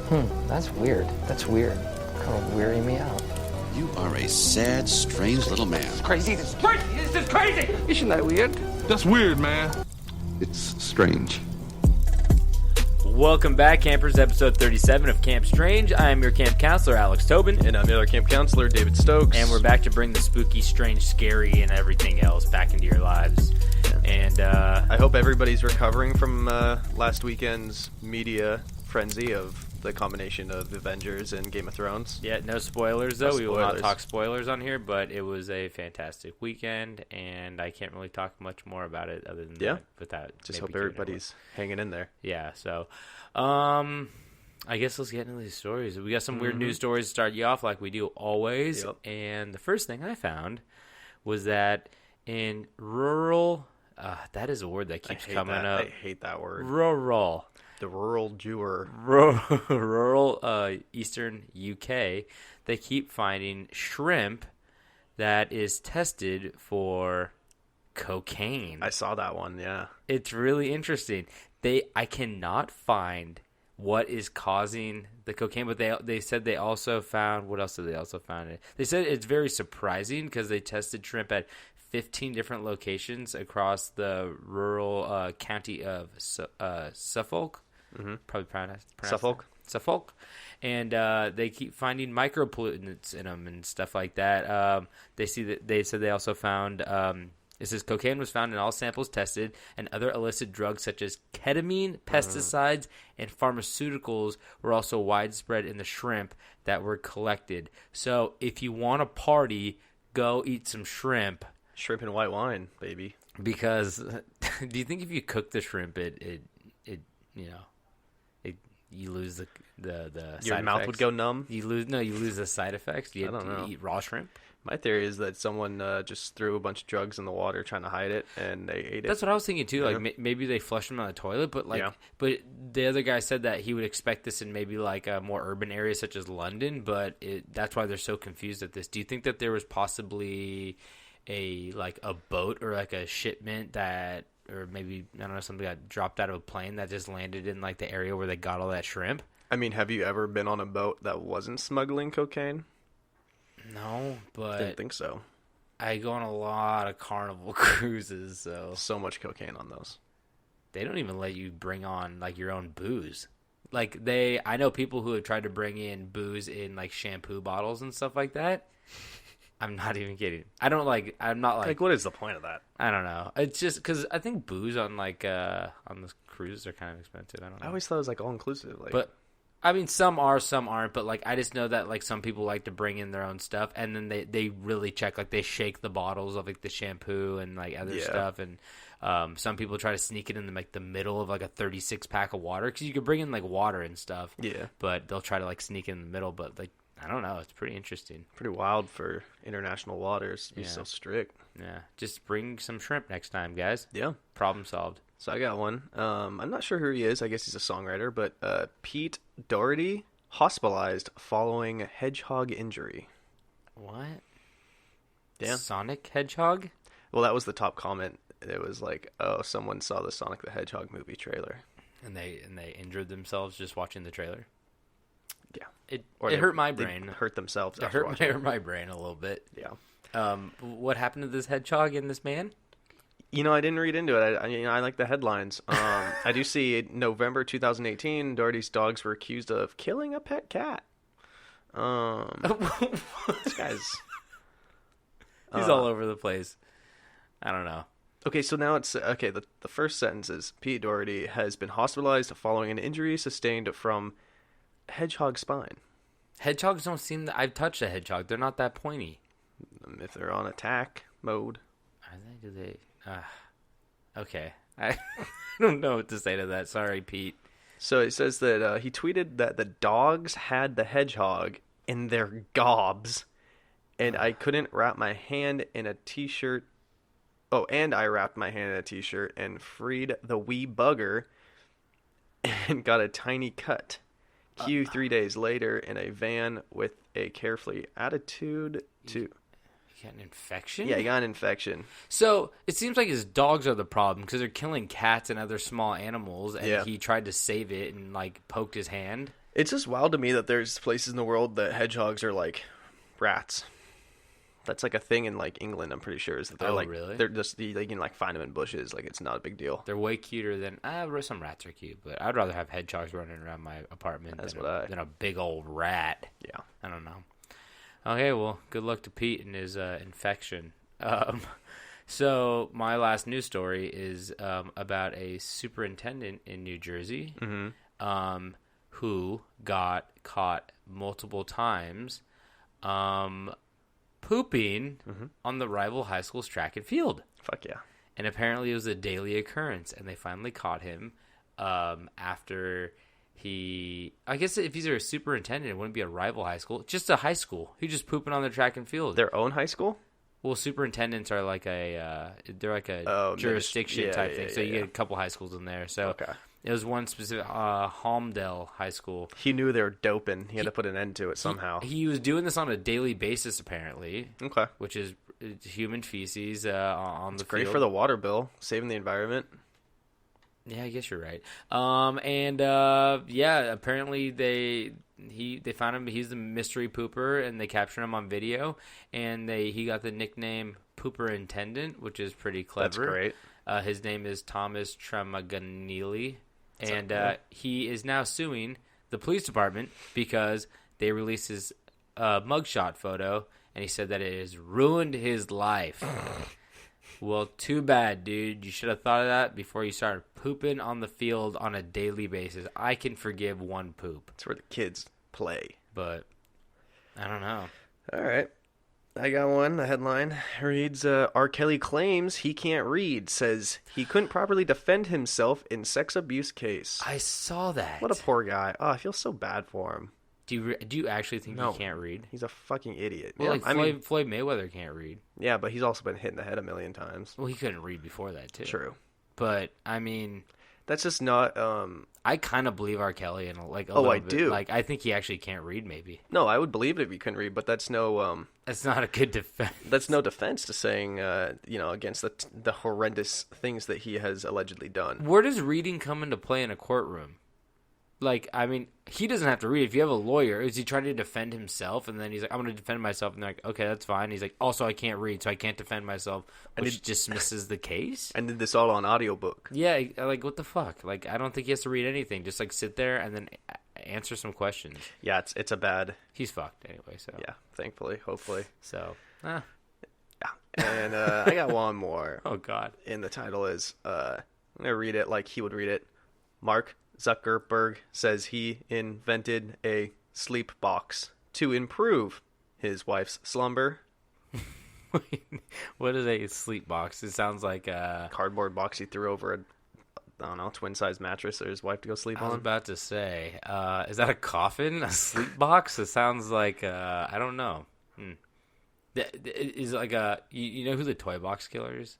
That's weird. That's weird. Kind of weirding me out. You are a sad, strange little man. It's crazy. This is crazy. This is crazy. Isn't that weird? That's weird, man. It's strange. Welcome back, campers. Episode 37 of Camp Strange. I am your camp counselor, Alex Tobin. And I'm the other camp counselor, David Stokes. And we're back to bring the spooky, strange, scary, and everything else back into your lives. Yeah. And I hope everybody's recovering from last weekend's media frenzy of the combination of Avengers and Game of Thrones. Yeah, no spoilers, though. No We will not spoilers. talk spoilers on here, but it was a fantastic weekend, and I can't really talk much more about it other than that. Without just hope everybody's hanging in there. Yeah, so I guess let's get into these stories. We got some weird news stories to start you off like we do always. Yep. And the first thing I found was that in rural, that is a word that keeps coming up. I hate that word. Rural. The rural Jewer. Rural eastern UK, they keep finding shrimp that is tested for cocaine. I saw that one, yeah. It's really interesting. I cannot find what is causing the cocaine, but they said they also found, what else did they also find? They said it's very surprising because they tested shrimp at 15 different locations across the rural county of Suffolk. Probably pronounced Suffolk. And they keep finding micropollutants in them and stuff like that. They said they also found it says cocaine was found in all samples tested, and other illicit drugs such as ketamine, pesticides, and pharmaceuticals were also widespread in the shrimp that were collected. So if you want to party, go eat some shrimp. Shrimp and white wine, baby. Because do you think if you cook the shrimp, you lose the Your side mouth effects? would go numb? You lose the side effects. Do you I don't know. eat raw shrimp? My theory is that someone just threw a bunch of drugs in the water trying to hide it, and they ate it. That's what I was thinking too. Yeah. Like maybe they flushed them down the toilet, but Yeah. but the other guy said that he would expect this in maybe like a more urban area such as London. But that's why they're so confused at this. Do you think that there was possibly a boat or like a shipment that, or maybe I don't know, something got dropped out of a plane that just landed in like the area where they got all that shrimp? I mean, have you ever been on a boat that wasn't smuggling cocaine? No, but Didn't think so. I go on a lot of Carnival cruises, So much cocaine on those. they don't even let you bring on like your own booze. Like I know people who have tried to bring in booze in like shampoo bottles and stuff like that. I'm not even kidding. I'm not like what is the point of that? I don't know. It's just because I think booze on on the cruises are kind of expensive. I don't know. I always thought it was like all inclusive. But I mean, some are, some aren't. But like, I just know that like some people like to bring in their own stuff, and then they really check. Like they shake the bottles of like the shampoo and like other stuff, and some people try to sneak it in the middle of like a 36 pack of water because you could bring in like water and stuff. Yeah. But they'll try to like sneak it in the middle. But like I don't know. It's pretty interesting. Pretty wild for international waters to be so strict. Yeah. Just bring some shrimp next time, guys. Yeah. Problem solved. So I got one. I'm not sure who he is. I guess he's a songwriter. But Pete Doherty hospitalized following hedgehog injury. What? Yeah. Sonic Hedgehog? Well, that was the top comment. It was like, oh, someone saw the Sonic the Hedgehog movie trailer. And they injured themselves just watching the trailer? Yeah. It hurt my brain. They hurt themselves It after hurt watching it. my brain a little bit. Yeah. What happened to this hedgehog and this man? You know, I didn't read into it. I like the headlines. I do see in November 2018, Doherty's dogs were accused of killing a pet cat. This guy's... He's all over the place. I don't know. Okay, so now it's... Okay, the first sentence is, Pete Doherty has been hospitalized following an injury sustained from hedgehog spine. Hedgehogs don't seem... I've touched a hedgehog. They're not that pointy. If they're on attack mode. Are they? Do they... okay. I don't know what to say to that. Sorry, Pete. So it says that he tweeted that the dogs had the hedgehog in their gobs, and I couldn't wrap my hand in a t-shirt. Oh, and I wrapped my hand in a t-shirt and freed the wee bugger and got a tiny cut. Cue 3 days later in a van with a carefree attitude to... He got an infection? Yeah, he got an infection. So it seems like his dogs are the problem because they're killing cats and other small animals, and Yeah. he tried to save it and like poked his hand. It's just wild to me that there's places in the world that hedgehogs are like rats. That's like a thing in like England, I'm pretty sure, is that they're really? they're just you can like find them in bushes, like it's not a big deal. They're way cuter than some rats are cute, but I'd rather have hedgehogs running around my apartment than a big old rat. Yeah. I don't know. Okay, well, good luck to Pete and his infection. So my last news story is about a superintendent in New Jersey who got caught multiple times pooping on the rival high school's track and field. Fuck yeah. And apparently it was a daily occurrence, and they finally caught him after he... I guess if he's a superintendent, it wouldn't be a rival high school. Just a high school. He just pooping on their track and field. Their own high school? Well, superintendents are like a... they're like a jurisdiction type thing. So you get a couple high schools in there. So it was one specific... Holmdel High School. He knew they were doping. He had to put an end to it somehow. He was doing this on a daily basis, apparently. Okay. Which is human feces on the field. Great for the water bill, saving the environment. Yeah, I guess you're right. Apparently they found him. He's the mystery pooper, and they captured him on video. And he got the nickname Pooperintendent, which is pretty clever. That's great. His name is Thomas Tremaganili, and he is now suing the police department because they released his mugshot photo, and he said that it has ruined his life. Well, too bad, dude. You should have thought of that before you started pooping on the field on a daily basis. I can forgive one poop. It's where the kids play. But I don't know. All right. I got one. The headline reads, R. Kelly claims he can't read, says he couldn't properly defend himself in sex abuse case. I saw that. What a poor guy. Oh, I feel so bad for him. Do you actually think he can't read? He's a fucking idiot. Well, like Floyd Mayweather can't read. Yeah, but he's also been hit in the head a million times. Well, he couldn't read before that, too. True. But, I mean... That's just not... I kind of believe R. Kelly in like a little bit. Do. Like, I think he actually can't read, maybe. No, I would believe it if he couldn't read, but that's no... That's not a good defense. That's no defense to saying, against the horrendous things that he has allegedly done. Where does reading come into play in a courtroom? Like, I mean, he doesn't have to read. If you have a lawyer, is he trying to defend himself? And then he's like, I'm going to defend myself. And they're like, okay, that's fine. He's like, also, I can't read, so I can't defend myself, which dismisses the case. And did this all on audiobook. Yeah, like, what the fuck? Like, I don't think he has to read anything. Just, like, sit there and then answer some questions. Yeah, it's a bad... He's fucked anyway, so... Yeah, thankfully, hopefully. So, Yeah. And I got one more. Oh, God. And the title is, I'm going to read it like he would read it. Mark Zuckerberg says he invented a sleep box to improve his wife's slumber. What is a sleep box? It sounds like a cardboard box he threw over a twin-size mattress for his wife to go sleep on. I was about to say, is that a coffin? A sleep box? It sounds like, I don't know. Is it like you know who the Toy Box Killer is?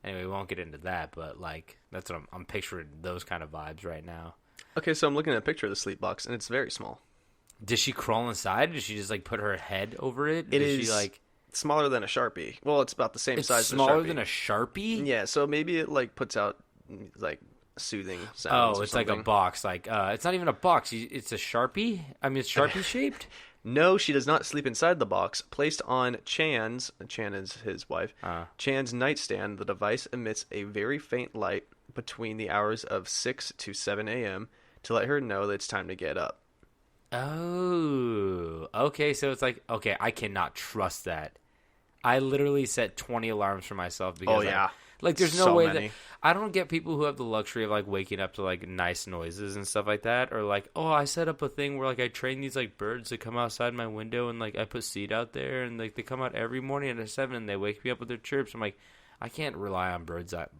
Anyway, we won't get into that, but like that's what I'm picturing, those kind of vibes right now. Okay, so I'm looking at a picture of the sleep box, and it's very small. Does she crawl inside? Does she just like put her head over it? It is she, like smaller than a Sharpie. Well, it's about the same size. It's smaller than a Sharpie. Yeah, so maybe it like puts out like soothing sounds. Oh, it's like a box. Like it's not even a box. It's a Sharpie. I mean, it's Sharpie shaped. No, she does not sleep inside the box. Placed on Chan is his wife, Chan's nightstand, the device emits a very faint light between the hours of 6 to 7 a.m. to let her know that it's time to get up. Oh, okay. So it's like, okay, I cannot trust that. I literally set 20 alarms for myself because like there's no way that I don't get people who have the luxury of like waking up to like nice noises and stuff like that, or like, oh, I set up a thing where like I train these like birds to come outside my window and like I put seed out there and like they come out every morning at 7 and they wake me up with their chirps. I'm like, I can't rely on birds that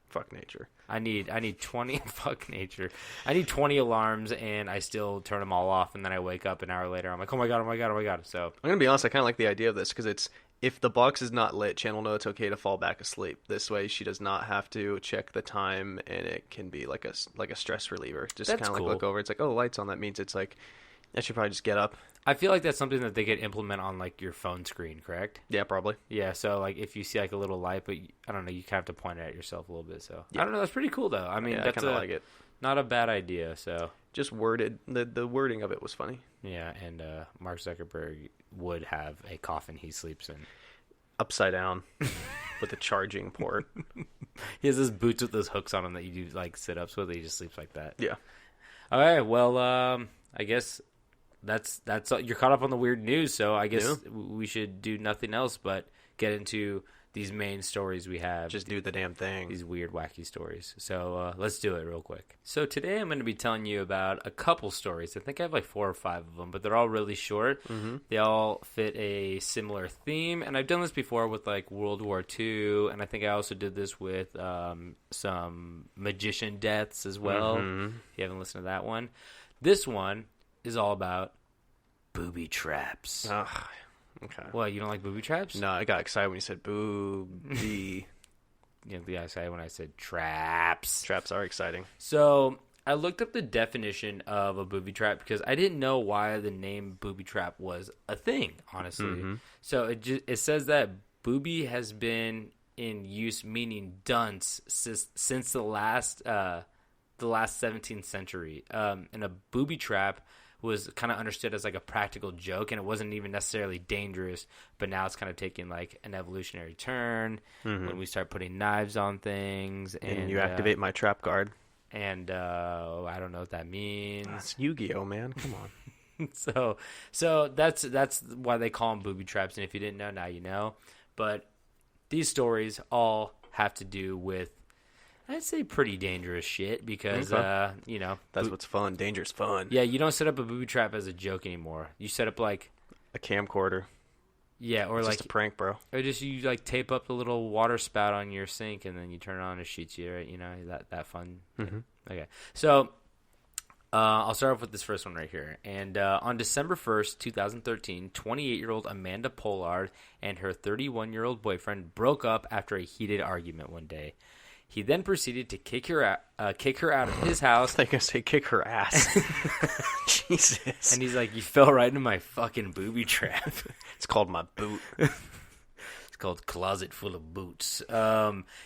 Fuck nature. I need 20 fuck nature. I need 20 alarms and I still turn them all off and then I wake up an hour later. I'm like, oh my god. So I'm gonna be honest. I kind of like the idea of this because it's. If the box is not lit, Chan will know it's okay to fall back asleep. This way, she does not have to check the time, and it can be like a stress reliever. Just kind of like look over. It's like, oh, lights on. That means it's like I should probably just get up. I feel like that's something that they could implement on like your phone screen, correct? Yeah, probably. Yeah, so like if you see like a little light, but I don't know, you kind of have to point it at yourself a little bit. So I don't know. That's pretty cool though. I mean, that's I kind of like it. Not a bad idea. So just worded. The wording of it was funny. Yeah, and Mark Zuckerberg would have a coffin he sleeps in. Upside down with a charging port. He has those boots with those hooks on them that you do like sit-ups with. He just sleeps like that. Yeah. All right, well, I guess that's all. You're caught up on the weird news, so I guess we should do nothing else but get into these main stories we have. Just do the damn thing. These weird, wacky stories. So let's do it real quick. So today I'm going to be telling you about a couple stories. I think I have like 4 or 5 of them, but they're all really short. Mm-hmm. They all fit a similar theme, and I've done this before with like World War II, and I think I also did this with some magician deaths as well. Mm-hmm. If you haven't listened to that one. This one is all about booby traps. Ugh. Okay. What, you don't like booby traps? No, I got excited when you said booby. You know, I got excited when I said traps. Traps are exciting. So I looked up the definition of a booby trap because I didn't know why the name booby trap was a thing, honestly. Mm-hmm. So it says that booby has been in use meaning dunce since the last 17th century. And a booby trap was kind of understood as like a practical joke, and it wasn't even necessarily dangerous, but now it's kind of taking like an evolutionary turn when we start putting knives on things. And you activate my trap guard. And I don't know what that means. It's Yu-Gi-Oh, man. Come on. So that's why they call them booby traps, and if you didn't know, now you know. But these stories all have to do with, I'd say, pretty dangerous shit because, you know. That's what's fun. Dangerous fun. Yeah, you don't set up a booby trap as a joke anymore. You set up, like... a camcorder. Yeah, or it's like... just a prank, bro. Or just you, like, tape up the little water spout on your sink and then you turn it on and it shoots you, right? You know, that fun. Mm-hmm. Okay. So, I'll start off with this first one right here. And on December 1st, 2013, 28-year-old Amanda Pollard and her 31-year-old boyfriend broke up after a heated argument one day. He then proceeded to kick her out of his house. I was going to say kick her ass. Jesus. And he's like, you fell right into my fucking booby trap. It's called my boot. It's called Closet Full of Boots.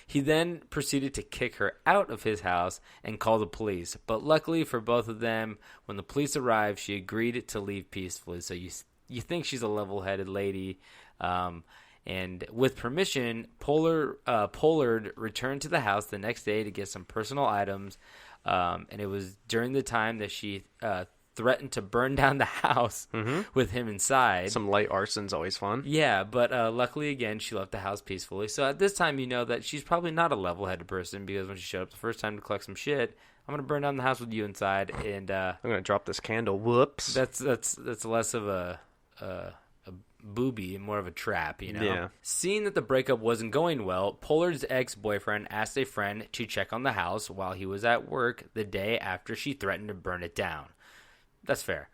He then proceeded to kick her out of his house and call the police. But luckily for both of them, when the police arrived, she agreed to leave peacefully. So you think she's a level-headed lady. And with permission, Pollard returned to the house the next day to get some personal items. And it was during the time that she threatened to burn down the house with him inside. Some light arson's always fun. Yeah, but luckily, again, she left the house peacefully. So at this time, you know that she's probably not a level-headed person because when she showed up the first time to collect some shit, I'm going to burn down the house with you inside. And I'm going to drop this candle. Whoops. That's less of a booby and more of a trap, you know? Yeah. Seeing that the breakup wasn't going well, Pollard's ex-boyfriend asked a friend to check on the house while he was at work the day after she threatened to burn it down. That's fair.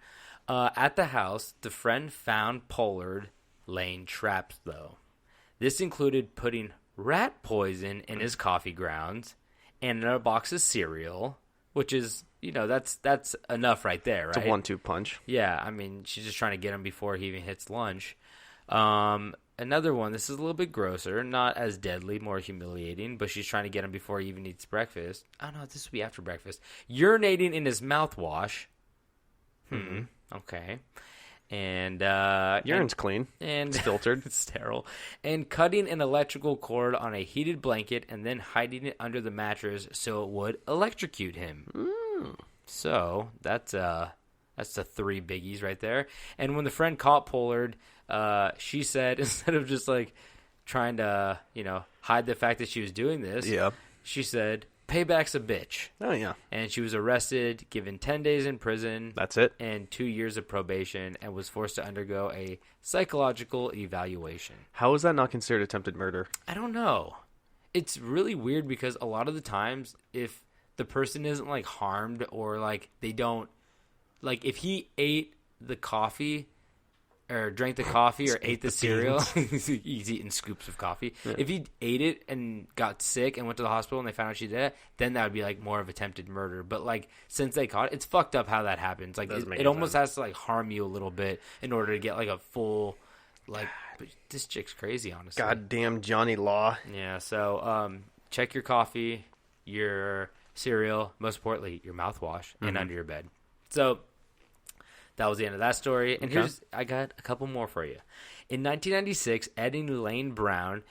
At the house, the friend found Pollard laying traps, though. This included putting rat poison in his coffee grounds and in a box of cereal, which is, you know, that's enough right there, right? It's a 1-2 punch. Yeah, I mean, she's just trying to get him before he even hits lunch. Another one, this is a little bit grosser, not as deadly, more humiliating, but she's trying to get him before he even eats breakfast. Oh, no, this would be after breakfast. Urinating in his mouthwash. Okay. And urine's clean. And it's filtered. It's sterile. And cutting an electrical cord on a heated blanket and then hiding it under the mattress so it would electrocute him. So that's the 3 biggies right there. And when the friend caught Pollard, she said, instead of just like trying to, you know, hide the fact that she was doing this, she said, payback's a bitch. Oh, yeah. And she was arrested, given 10 days in prison. That's it. And 2 years of probation, and was forced to undergo a psychological evaluation. How is that not considered attempted murder? I don't know. It's really weird because a lot of the times, if the person isn't, like, harmed or, like, they don't... Like, if he ate the coffee... or drank the coffee or ate the cereal. He's eating scoops of coffee. Yeah. If he ate it and got sick and went to the hospital and they found out she did it, then that would be like more of attempted murder. But like since they caught it, it's fucked up how that happens. Like it almost has to like harm you a little bit in order to get like a full like. But this chick's crazy, honestly. Goddamn Johnny Law. Yeah. So check your coffee, your cereal, most importantly your mouthwash, and under your bed. So that was the end of that story. And I got a couple more for you. In 1996, Ed and Elaine Brown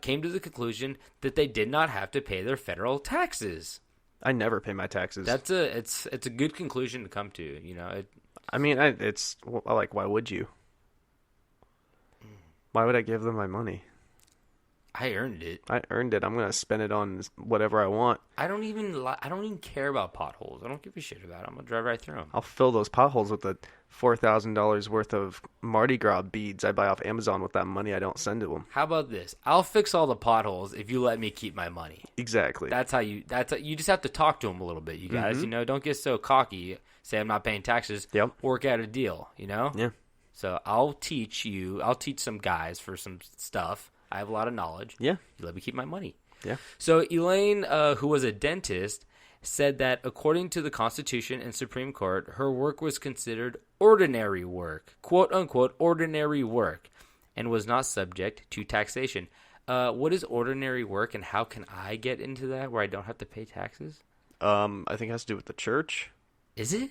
came to the conclusion that they did not have to pay their federal taxes. I never pay my taxes. It's a good conclusion to come to. Why would you? Why would I give them my money? I earned it. I'm gonna spend it on whatever I want. I don't even care about potholes. I don't give a shit about it. I'm gonna drive right through them. I'll fill those potholes with the $4,000 worth of Mardi Gras beads I buy off Amazon with that money I don't send to them. How about this? I'll fix all the potholes if you let me keep my money. Exactly. You just have to talk to them a little bit, you guys. Mm-hmm. Don't get so cocky. Say I'm not paying taxes. Yep. Work out a deal. Yeah. So I'll teach some guys for some stuff. I have a lot of knowledge. Yeah. You let me keep my money. Yeah. So Elaine, who was a dentist, said that according to the Constitution and Supreme Court, her work was considered ordinary work, quote unquote, ordinary work, and was not subject to taxation. What is ordinary work, and how can I get into that where I don't have to pay taxes? I think it has to do with the church. Is it?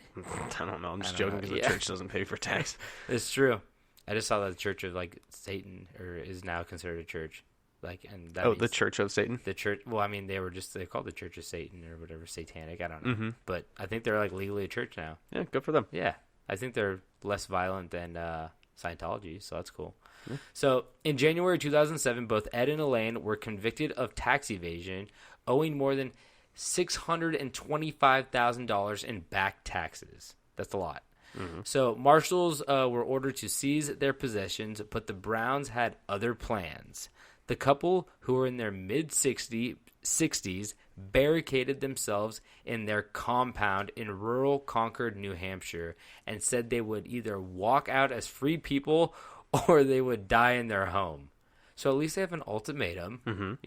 I don't know. I'm just joking because the church doesn't pay for tax. It's true. I just saw that the Church of Satan is now considered a church. The Church of Satan. The church. Well, I mean, they called the Church of Satan or whatever, satanic. I don't know, Mm-hmm. but I think they're legally a church now. Yeah, good for them. Yeah, I think they're less violent than Scientology, so that's cool. Yeah. So in January 2007, both Ed and Elaine were convicted of tax evasion, owing more than $625,000 in back taxes. That's a lot. Mm-hmm. So marshals were ordered to seize their possessions, but the Browns had other plans. The couple, who were in their mid-60s, barricaded themselves in their compound in rural Concord, New Hampshire, and said they would either walk out as free people or they would die in their home. So at least they have an ultimatum,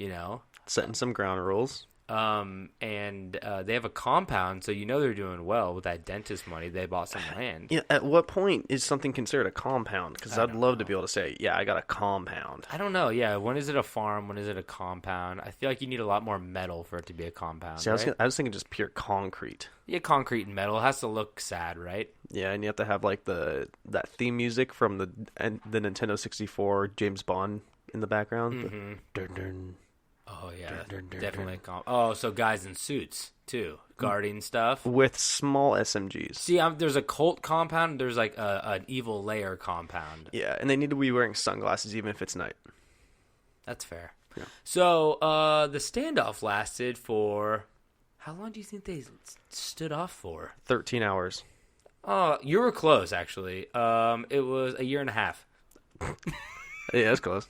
Setting some ground rules. And they have a compound, so they're doing well with that dentist money. They bought some land. Yeah. At what point is something considered a compound? Because I'd love to be able to say, yeah, I got a compound. I don't know. Yeah, when is it a farm? When is it a compound? I feel like you need a lot more metal for it to be a compound. See, right? I was thinking just pure concrete. Yeah, concrete and metal. It has to look sad, right? Yeah, and you have to have that theme music from the Nintendo 64 James Bond in the background. Mm-hmm. Dun, dun. Oh, yeah, definitely. So guys in suits, too, guarding stuff. With small SMGs. See, there's a cult compound, there's an evil layer compound. Yeah, and they need to be wearing sunglasses even if it's night. That's fair. Yeah. So the standoff lasted for... How long do you think they stood off for? 13 hours. Oh, you were close, actually. It was a year and a half. Yeah, that's close.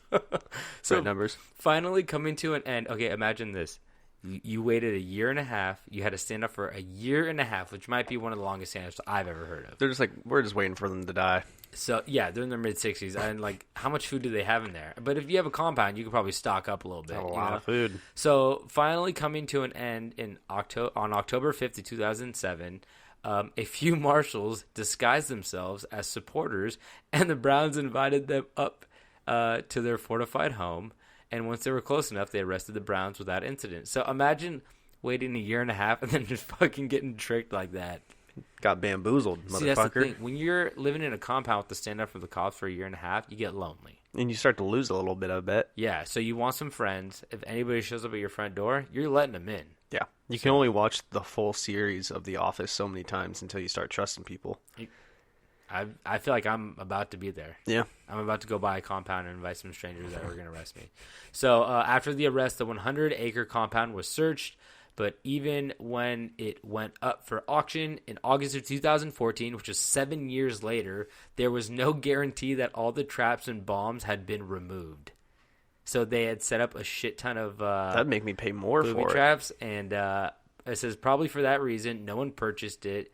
So right numbers. Finally coming to an end. Okay, imagine this. You waited a year and a half. You had to stand up for a year and a half, which might be one of the longest stand-ups I've ever heard of. They're just we're just waiting for them to die. So, yeah, they're in their mid-60s. And, how much food do they have in there? But if you have a compound, you could probably stock up a little bit. A lot of food. So, finally coming to an end on October 5th, 2007, a few marshals disguised themselves as supporters, and the Browns invited them up to their fortified home, and once they were close enough, they arrested the Browns without incident. So imagine waiting a year and a half and then just fucking getting tricked like that. Got bamboozled, motherfucker. See, that's the thing. When you're living in a compound with to stand up for the cops for a year and a half, you get lonely. And you start to lose a little bit, I bet. Yeah, so you want some friends. If anybody shows up at your front door, you're letting them in. Yeah. You can only watch the full series of The Office so many times until you start trusting people. I feel like I'm about to be there. Yeah. I'm about to go buy a compound and invite some strangers that are going to arrest me. So after the arrest, the 100-acre compound was searched, but even when it went up for auction in August of 2014, which was 7 years later, there was no guarantee that all the traps and bombs had been removed. So they had set up a shit ton of that'd make me pay more booby for traps, and it says probably for that reason, no one purchased it.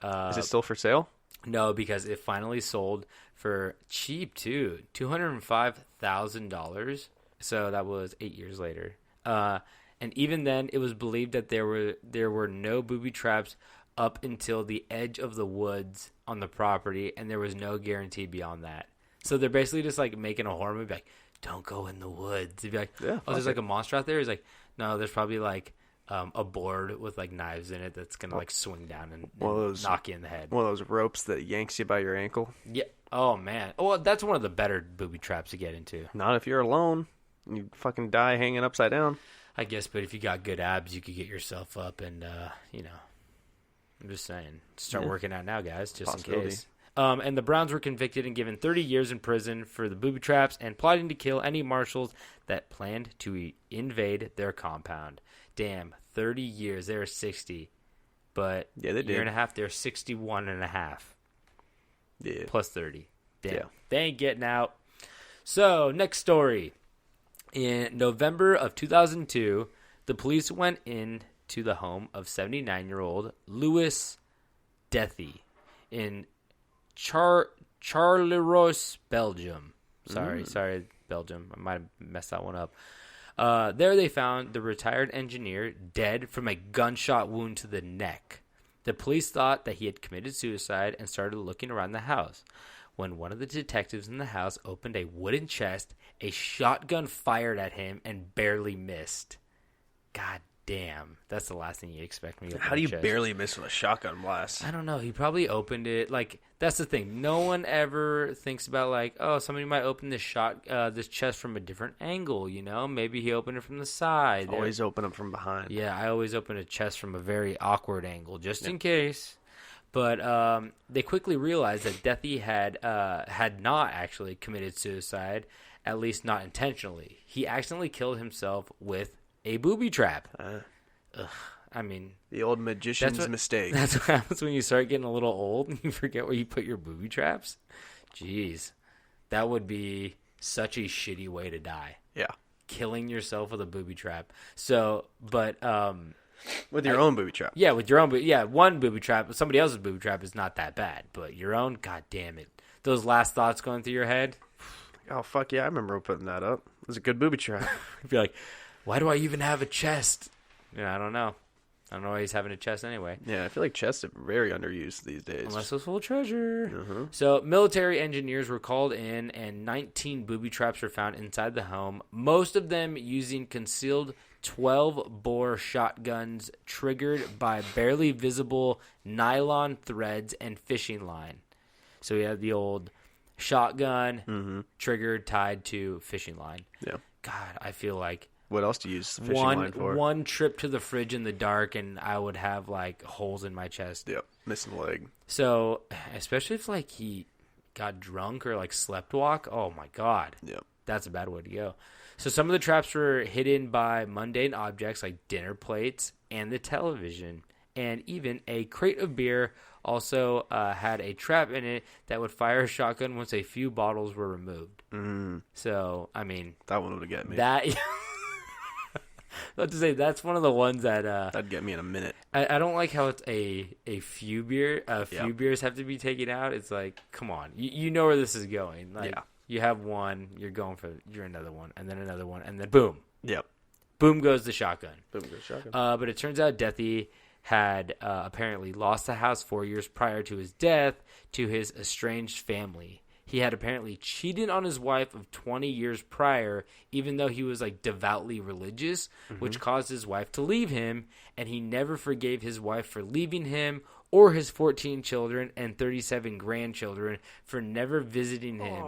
Is it still for sale? No, because it finally sold for cheap too, $205,000. So that was 8 years later. And even then, it was believed that there were no booby traps up until the edge of the woods on the property, and there was no guarantee beyond that. So they're basically just making a horror movie, don't go in the woods. They'd be like, yeah, oh, there's a monster out there. He's like, no, there's probably a board with like knives in it that's gonna like swing down and knock you in the head. One of those ropes that yanks you by your ankle. Yeah. Oh man. Well, that's one of the better booby traps to get into. Not if you're alone. You fucking die hanging upside down. I guess, but if you got good abs, you could get yourself up and I'm just saying, start working out now, guys, just in case. And the Browns were convicted and given 30 years in prison for the booby traps and plotting to kill any marshals that planned to invade their compound. Damn, 30 years. They were 60. But yeah, they a year and a half, they're 61 and a half. Yeah. Plus 30. Damn. Yeah. They ain't getting out. So, next story. In November of 2002, the police went into the home of 79-year-old Louis Dethy in Charleroi, Belgium. Sorry, Belgium. I might have messed that one up. There they found the retired engineer dead from a gunshot wound to the neck. The police thought that he had committed suicide and started looking around the house. When one of the detectives in the house opened a wooden chest, a shotgun fired at him and barely missed. God damn. That's the last thing you expect me to open. How do you chest. barely miss with a shotgun blast? I don't know. He probably opened it. Like, that's the thing. No one ever thinks about, like, oh, somebody might open this chest from a different angle, you know? Maybe he opened it from the side. Always open them from behind. Yeah, I always open a chest from a very awkward angle, just in case. But they quickly realized that Dethy had not actually committed suicide, at least not intentionally. He accidentally killed himself with a booby trap. I mean, the old magician's mistake. That's what happens when you start getting a little old and you forget where you put your booby traps. Jeez, that would be such a shitty way to die. Yeah, killing yourself with a booby trap. So, but with your own booby trap. Yeah, with your own. One booby trap. Somebody else's booby trap is not that bad, but your own, god damn it. Those last thoughts going through your head. Oh fuck yeah! I remember putting that up. It was a good booby trap. You'd be like, why do I even have a chest? Yeah, I don't know. I don't know why he's having a chest anyway. Yeah, I feel like chests are very underused these days. Unless it's full of treasure. So military engineers were called in, and 19 booby traps were found inside the home, most of them using concealed 12-bore shotguns triggered by barely visible nylon threads and fishing line. So we had the old shotgun triggered tied to fishing line. Yeah. God, I feel like what else do you use the fishing line for? One trip to the fridge in the dark and I would have like holes in my chest. Yep, missing a leg. So, especially if like he got drunk or like slept walk, oh my god. Yep. That's a bad way to go. So some of the traps were hidden by mundane objects like dinner plates and the television. And even a crate of beer also had a trap in it that would fire a shotgun once a few bottles were removed. So, I mean... that one would have got me. Let's say that's one of the ones that... that'd get me in a minute. I don't like how it's a few beer. Few beers have to be taken out. It's like, come on. You know where this is going. Like, yeah. You have one, you're another one, and then another one, and then boom. Yep. Boom goes the shotgun. Boom goes the shotgun. But it turns out Dethy had apparently lost the house 4 years prior to his death to his estranged family. He had apparently cheated on his wife of 20 years prior, even though he was like devoutly religious, which caused his wife to leave him, and he never forgave his wife for leaving him or his 14 children and 37 grandchildren for never visiting him.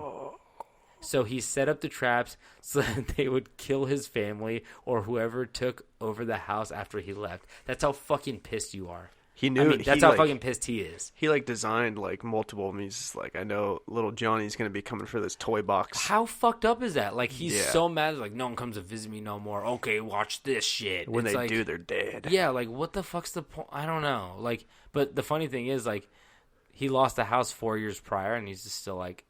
So he set up the traps so that they would kill his family or whoever took over the house after he left. That's how fucking pissed you are. He knew. That's how fucking pissed he is. He like designed like multiple. I mean, he's just like, I know little Johnny's gonna be coming for this toy box. How fucked up is that? Like he's so mad. Like no one comes to visit me no more. Okay, watch this shit. When it's they like, do, they're dead. Yeah, like what the fuck's the point? I don't know. Like, but the funny thing is, like, he lost the house 4 years prior, and he's just still like.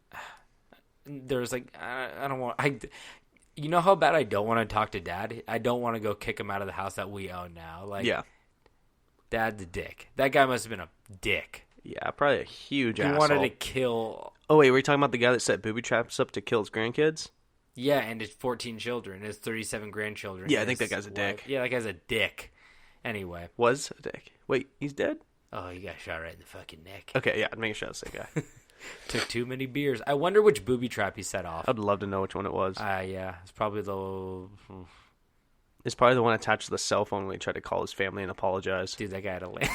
There's like I don't want you know how bad I don't want to talk to Dad. I don't want to go kick him out of the house that we own now. Like Dad's a dick. That guy must have been a dick. Yeah, probably a huge he asshole. Wanted to kill. Oh wait, were you talking about the guy that set booby traps up to kill his grandkids? Yeah, and his 14 children, his 37 grandchildren. Yeah, I think that guy's a dick. Yeah, that guy's a dick. Anyway, was a dick. Wait, he's dead? Oh, he got shot right in the fucking neck. Okay, yeah, making sure that's that guy. Took too many beers. I wonder which booby trap he set off. I'd love to know which one it was. Yeah, it's probably the. is probably the one attached to the cell phone when he tried to call his family and apologize. Dude, that guy had a land.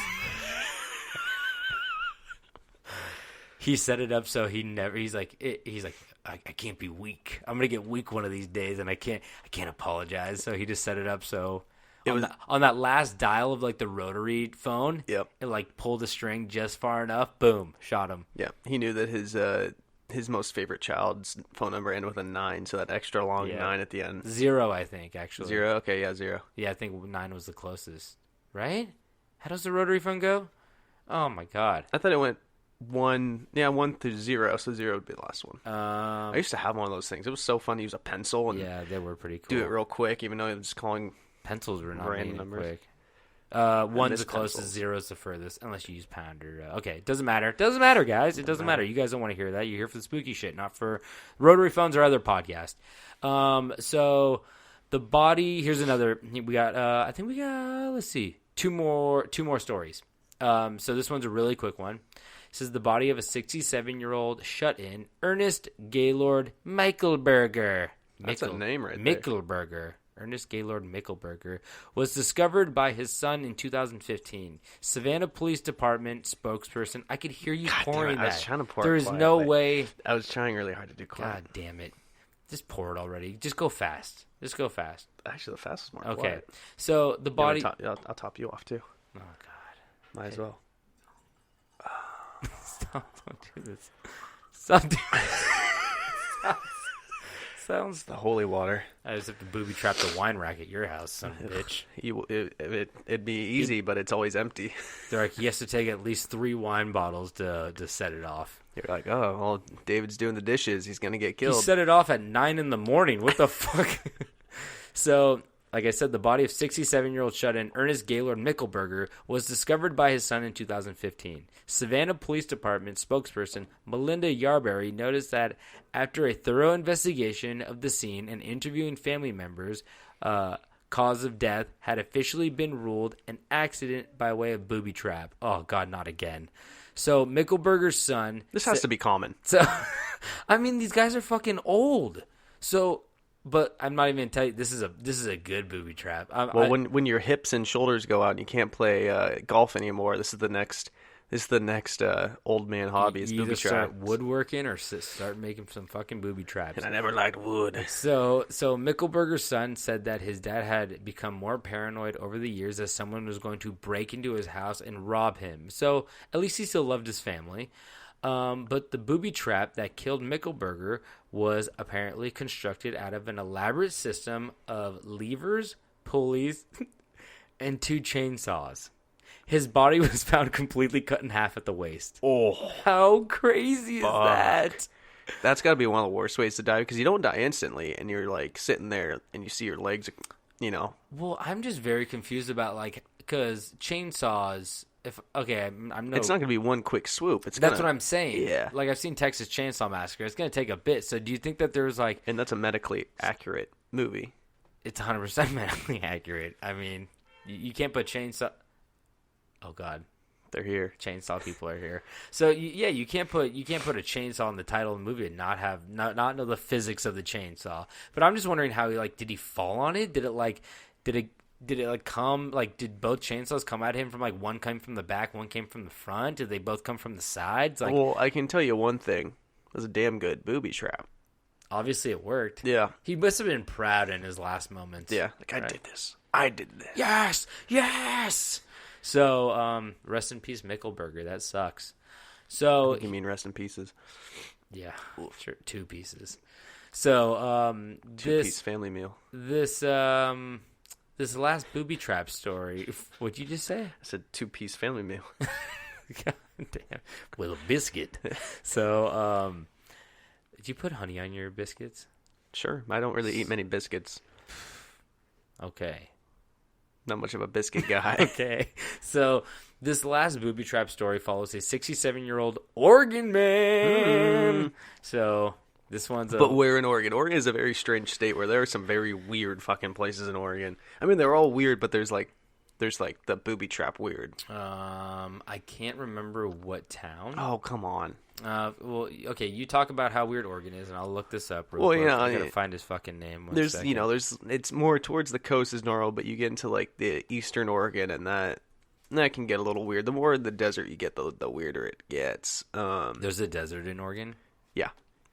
He set it up so he's like, I can't be weak. I'm gonna get weak one of these days, and I can't apologize. So he just set it up so on that last dial of like the rotary phone, Yep. it like pulled the string just far enough. Boom, shot him. Yeah, he knew that his most favorite child's phone number ended with a 9, so that extra long 9 at the end. 0, I think, actually. 0? Okay, yeah, 0. Yeah, I think 9 was the closest. Right? How does the rotary phone go? Oh my god. I thought it went 1 through 0, so 0 would be the last one. I used to have one of those things. It was so fun to use a pencil and yeah, they were pretty cool. do it real quick, even though it was calling pencils were not random made numbers. quick. 1's the closest, pencils. 0's the furthest, unless you use pound or okay. It doesn't matter. Doesn't matter, guys. It doesn't matter. You guys don't want to hear that. You're here for the spooky shit, not for rotary phones or other podcast. So the body. Here's another. We got. I think we got. Let's see. Two more stories. So this one's a really quick one. It says the body of a 67-year-old shut-in, Ernest Gaylord Michelberger. That's a name right there. Michelberger. Ernest Gaylord Michelberger was discovered by his son in 2015. Savannah Police Department spokesperson. I could hear you pouring damn it, that. I was trying to pour it There is no quietly. way. I was trying really hard to do quiet. God damn it. Just pour it already. Just go fast. Actually, the fastest more Okay. quiet. So the body. I'll top you off, too. Oh, God. Might as well. Stop. Don't do this. Stop doing Sounds. The holy water. I just have to booby trap the wine rack at your house, son of a bitch. It'd be easy, but it's always empty. They're like, he has to take at least 3 wine bottles to set it off. You're like, oh, well, David's doing the dishes. He's going to get He killed. set it off at 9 in the morning. What the fuck? So, like I said, the body of 67-year-old shut-in Ernest Gaylord Michelberger was discovered by his son in 2015. Savannah Police Department spokesperson Melinda Yarberry noticed that after a thorough investigation of the scene and interviewing family members, cause of death had officially been ruled an accident by way of booby trap. Oh, God, not again. So, Michelberger's son... This has to be common. So, I mean, these guys are fucking old. So... But I'm not even gonna tell you this is a good booby trap. When your hips and shoulders go out and you can't play golf anymore, this is the next old man hobby. Is you booby either start traps. woodworking or start making some fucking booby traps. And I never liked wood. So Michelberger's son said that his dad had become more paranoid over the years as someone was going to break into his house and rob him. So at least he still loved his family. But the booby trap that killed Michelberger was apparently constructed out of an elaborate system of levers, pulleys, and 2 chainsaws. His body was found completely cut in half at the waist. Oh, How crazy is that? that's got to be one of the worst ways to die because you don't die instantly, and you're like sitting there and you see your legs, you know. Well, I'm just very confused about because chainsaws. I'm no. It's not going to be one quick swoop. That's what I'm saying. Yeah. Like I've seen Texas Chainsaw Massacre. It's going to take a bit. So do you think that there's and that's a medically accurate movie. It's 100% medically accurate. I mean, you can't put chainsaw. Oh God, They're here. chainsaw people are here. So you can't put a chainsaw in the title of the movie and not know the physics of the chainsaw. But I'm just wondering how did he fall on it? Did it come did both chainsaws come at him from one came from the back, one came from the front? Did they both come from the sides? Well, I can tell you one thing. It was a damn good booby trap. Obviously it worked. Yeah. He must have been proud in his last moments. Yeah. I did this. I did this. Yes. So, rest in peace, Michelberger. That sucks. So, You mean rest in pieces? yeah, sure, 2 pieces. So, 2-piece family meal. This last booby trap story. What'd you just say? I said 2-piece family meal. God damn. With a biscuit. So, did you put honey on your biscuits? Sure. I don't really eat many biscuits. Okay. Not much of a biscuit guy. Okay. So, this last booby trap story follows a 67-year-old Oregon man. So, this one's But where in Oregon? Oregon is a very strange state where there are some very weird fucking places in Oregon. I mean, they're all weird, but there's There's like the Booby Trap weird. I can't remember what town. Oh, come on. Well, okay, you talk about how weird Oregon is, and I'll look this up real Well, quick. you know, I gotta find his fucking name. There's, you know, it's more towards the coast is normal, but you get into like the eastern Oregon, and that can get a little weird. The more in the desert you get, the weirder it gets. There's a desert in Oregon? Yeah.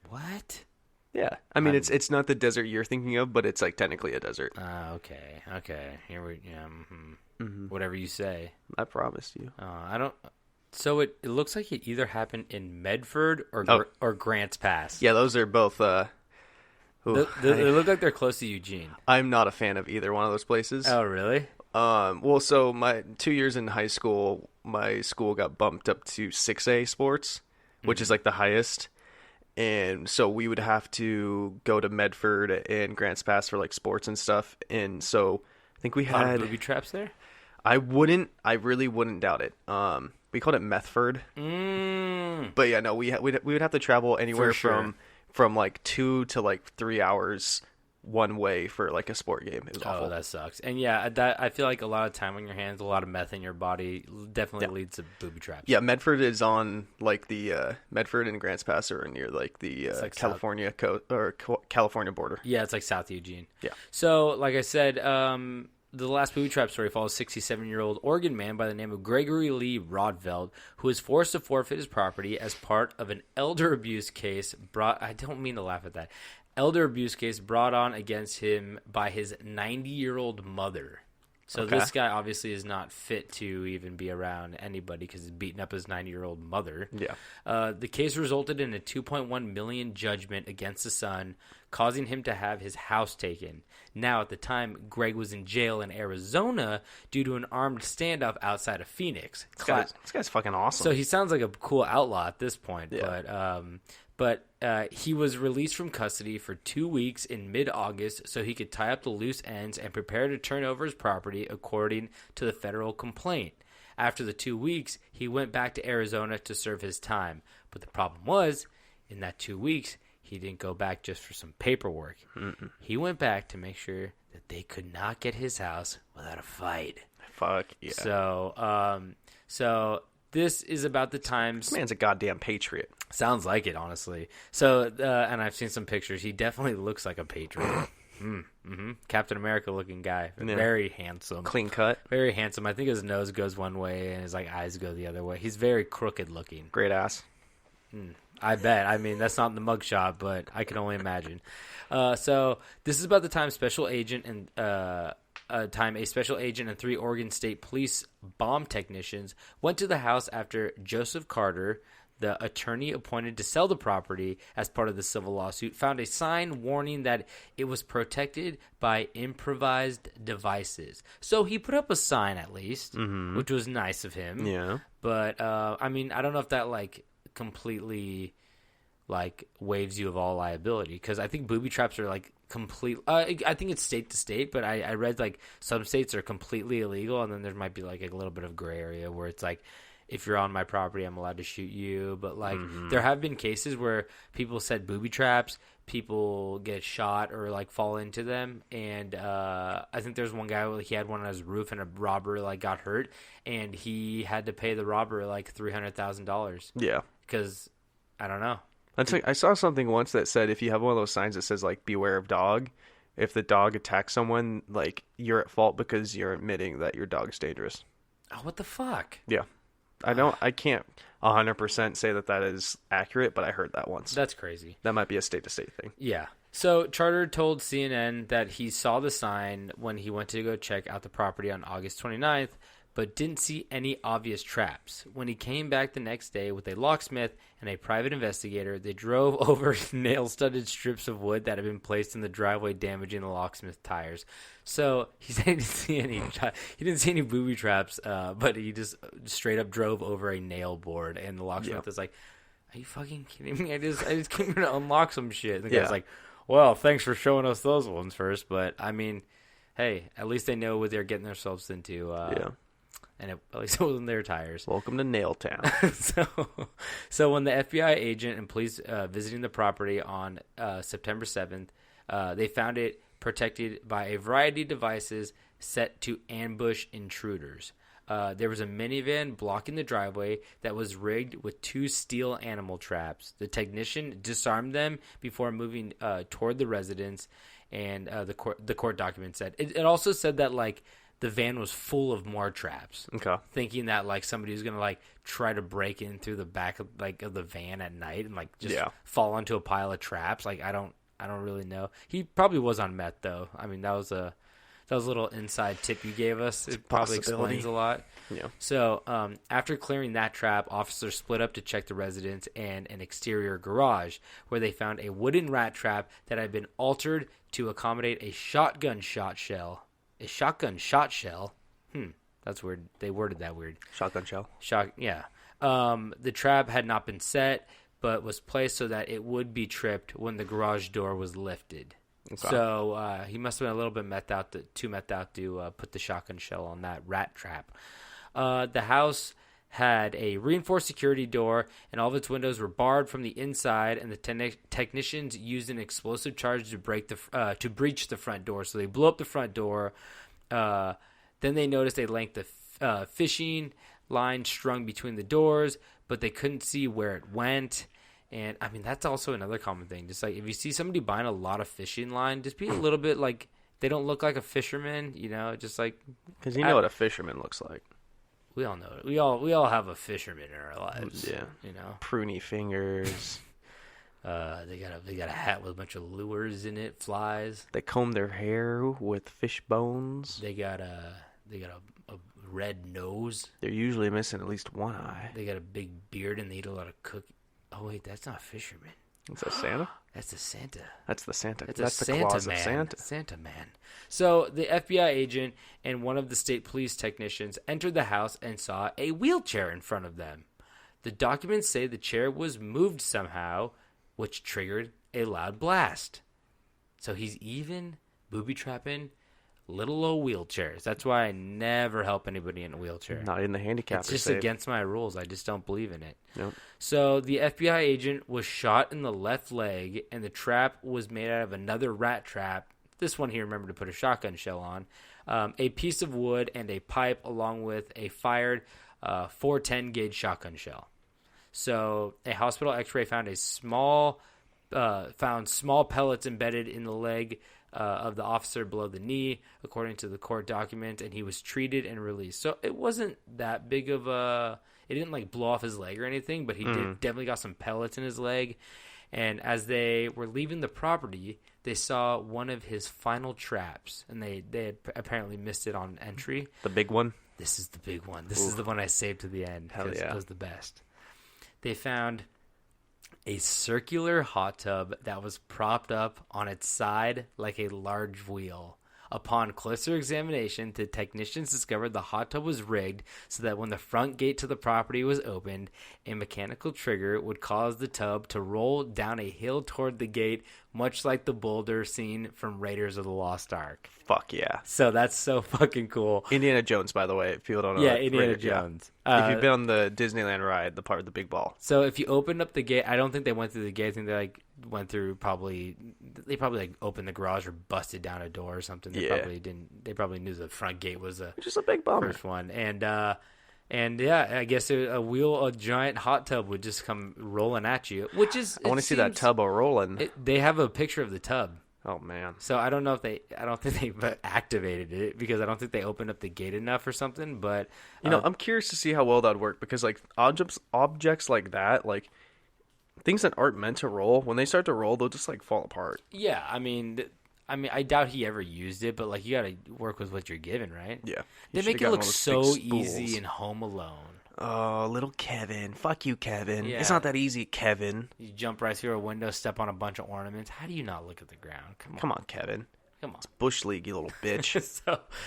What? Yeah. I mean, it's not the desert you're thinking of, but it's like technically a desert. Okay. Here we, whatever you say. I promised you. I don't. So it looks like it either happened in Medford or Grants Pass. Yeah, those are both. They look like they're close to Eugene. I'm not a fan of either one of those places. Oh, really? Well, so my 2 years in high school, my school got bumped up to 6A sports, which is like the highest. And so we would have to go to Medford and Grants Pass for like sports and stuff. And so I think we A lot had of booby traps there? I really wouldn't doubt it. We called it Methford. But yeah, no, we would have to travel anywhere from like 2 to like 3 hours one way for like a sport game. It was awful. Oh, that sucks. And yeah, I feel like a lot of time on your hands, a lot of meth in your body definitely leads to booby traps. Yeah, Medford is on like the Medford and Grants Pass are near like the like California California border. Yeah, it's like South Eugene. Yeah. So, like I said, the last booby trap story follows a 67-year-old Oregon man by the name of Gregory Lee Rodveld, who was forced to forfeit his property as part of an elder abuse case I don't mean to laugh at that. Elder abuse case brought on against him by his 90-year-old mother. So this guy obviously is not fit to even be around anybody because he's beating up his 90-year-old mother. Yeah. The case resulted in a $2.1 million judgment against the son, causing him to have his house taken. Now, at the time, Greg was in jail in Arizona due to an armed standoff outside of Phoenix. This guy's fucking awesome. So he sounds like a cool outlaw at this point. Yeah. But he was released from custody for 2 weeks in mid-August so he could tie up the loose ends and prepare to turn over his property according to the federal complaint. After the 2 weeks, he went back to Arizona to serve his time. But the problem was, in that 2 weeks, he didn't go back just for some paperwork. He went back to make sure that they could not get his house without a fight. Fuck yeah. So this is about the times. This man's a goddamn patriot. Sounds like it, honestly. So, and I've seen some pictures. He definitely looks like a patriot. Captain America looking guy. Yeah. Very handsome. Clean cut. Very handsome. I think his nose goes one way and his eyes go the other way. He's very crooked looking. Great ass. I bet. I mean, that's not in the mugshot, but I can only imagine. So this is about the time a special agent and 3 Oregon State Police bomb technicians went to the house after Joseph Carter, the attorney appointed to sell the property as part of the civil lawsuit, found a sign warning that it was protected by improvised devices. So he put up a sign at least, which was nice of him. Yeah. But, I mean, I don't know if that, completely, waives you of all liability. Because I think booby traps are, complete. I think it's state to state, but I read, some states are completely illegal, and then there might be, a little bit of gray area where it's, if you're on my property, I'm allowed to shoot you. But, there have been cases where people set booby traps, people get shot or, fall into them. And I think there's one guy, he had one on his roof, and a robber, got hurt. And he had to pay the robber, $300,000. Yeah. Because, I don't know. I saw something once that said if you have one of those signs that says, beware of dog, if the dog attacks someone, you're at fault because you're admitting that your dog's dangerous. Oh, what the fuck? Yeah. I can't 100% say that is accurate, but I heard that once. That's crazy. That might be a state-to-state thing. Yeah. So Charter told CNN that he saw the sign when he went to go check out the property on August 29th, but didn't see any obvious traps. When he came back the next day with a locksmith and a private investigator, they drove over nail-studded strips of wood that had been placed in the driveway, damaging the locksmith tires. So he said he didn't see any booby traps, but he just straight up drove over a nail board, and the locksmith was like, "Are you fucking kidding me? I just came here to unlock some shit." And the guy's like, "Well, thanks for showing us those ones first, but I mean, hey, at least they know what they're getting themselves into." And at least it wasn't their tires. Welcome to Nail Town. So when the FBI agent and police visiting the property on September 7th, they found it protected by a variety of devices, set to ambush intruders. There was a minivan blocking the driveway that was rigged with 2 steel animal traps. The technician disarmed them before moving toward the residence, and the court document said. It also said that, like, the van was full of more traps. Okay. Thinking that, like, somebody was going to, like, try to break in through the back of, like, of the van at night and, like, just fall onto a pile of traps. Like, I don't really know. He probably was on meth, though. I mean, that was a little inside tip you gave us. It probably explains a lot. Yeah. So after clearing that trap, officers split up to check the residence and an exterior garage, where they found a wooden rat trap that had been altered to accommodate a shotgun shot shell. A shotgun shot shell? That's weird. They worded that weird. Shotgun shell? Yeah. The trap had not been set, but was placed so that it would be tripped when the garage door was lifted. Okay. So he must have been a little bit too methed out to put the shotgun shell on that rat trap. The house had a reinforced security door, and all of its windows were barred from the inside. And the technicians used an explosive charge to breach the front door. So they blew up the front door. Then they noticed a length of fishing line strung between the doors, but they couldn't see where it went. And, I mean, that's also another common thing. Just, like, if you see somebody buying a lot of fishing line, just be a little bit, like, they don't look like a fisherman, you know? Just, like... Because you know what a fisherman looks like. We all know it. We all have a fisherman in our lives. Yeah. You know? Pruny fingers. They got a hat with a bunch of lures in it, flies. They comb their hair with fish bones. They got a red nose. They're usually missing at least one eye. They got a big beard, and they eat a lot of cookies. Oh, wait, that's not a fisherman. Is that Santa? That's a Santa. That's the Santa. That's the Santa claws man. of Santa. Santa man. So the FBI agent and one of the state police technicians entered the house and saw a wheelchair in front of them. The documents say the chair was moved somehow, which triggered a loud blast. So he's even booby trapping little old wheelchairs. That's why I never help anybody in a wheelchair. Not in the handicap. It's just against my rules. I just don't believe in it. Nope. So the FBI agent was shot in the left leg, and the trap was made out of another rat trap. This one he remembered to put a shotgun shell on, a piece of wood, and a pipe, along with a fired 410 gauge shotgun shell. So a hospital X-ray found small pellets embedded in the leg of the officer below the knee, according to the court document, and he was treated and released. So it wasn't that big of a... It didn't, like, blow off his leg or anything, but he definitely got some pellets in his leg. And as they were leaving the property, they saw one of his final traps, and they had apparently missed it on entry. The big one? This is the big one. This is the one I saved to the end because it was the best. They found a circular hot tub that was propped up on its side like a large wheel. Upon closer examination, the technicians discovered the hot tub was rigged so that when the front gate to the property was opened, a mechanical trigger would cause the tub to roll down a hill toward the gate, much like the boulder scene from Raiders of the Lost Ark. Fuck yeah. So that's so fucking cool. Indiana Jones, by the way, if people don't know. Yeah, Indiana Jones. If you've been on the Disneyland ride, the part with the big ball. So if you opened up the gate, I don't think they went through the gate. I think they went through they probably opened the garage or busted down a door or something. They probably didn't. They probably knew the front gate was just a big bummer. First one. And yeah, I guess a giant hot tub would just come rolling at you, which is. I want to see that tub rolling. They have a picture of the tub. Oh man! So I don't know if I don't think they activated it because I don't think they opened up the gate enough or something. But I'm curious to see how well that'd work because like objects like that, like things that aren't meant to roll, when they start to roll, they'll just like fall apart. Yeah, I mean, I doubt he ever used it, but like you got to work with what you're given, right? Yeah, they make it look so easy in Home Alone. Oh, little Kevin. Fuck you, Kevin. Yeah. It's not that easy, Kevin. You jump right through a window, step on a bunch of ornaments. How do you not look at the ground? Come on, Kevin. Come on. It's Bush League, you little bitch.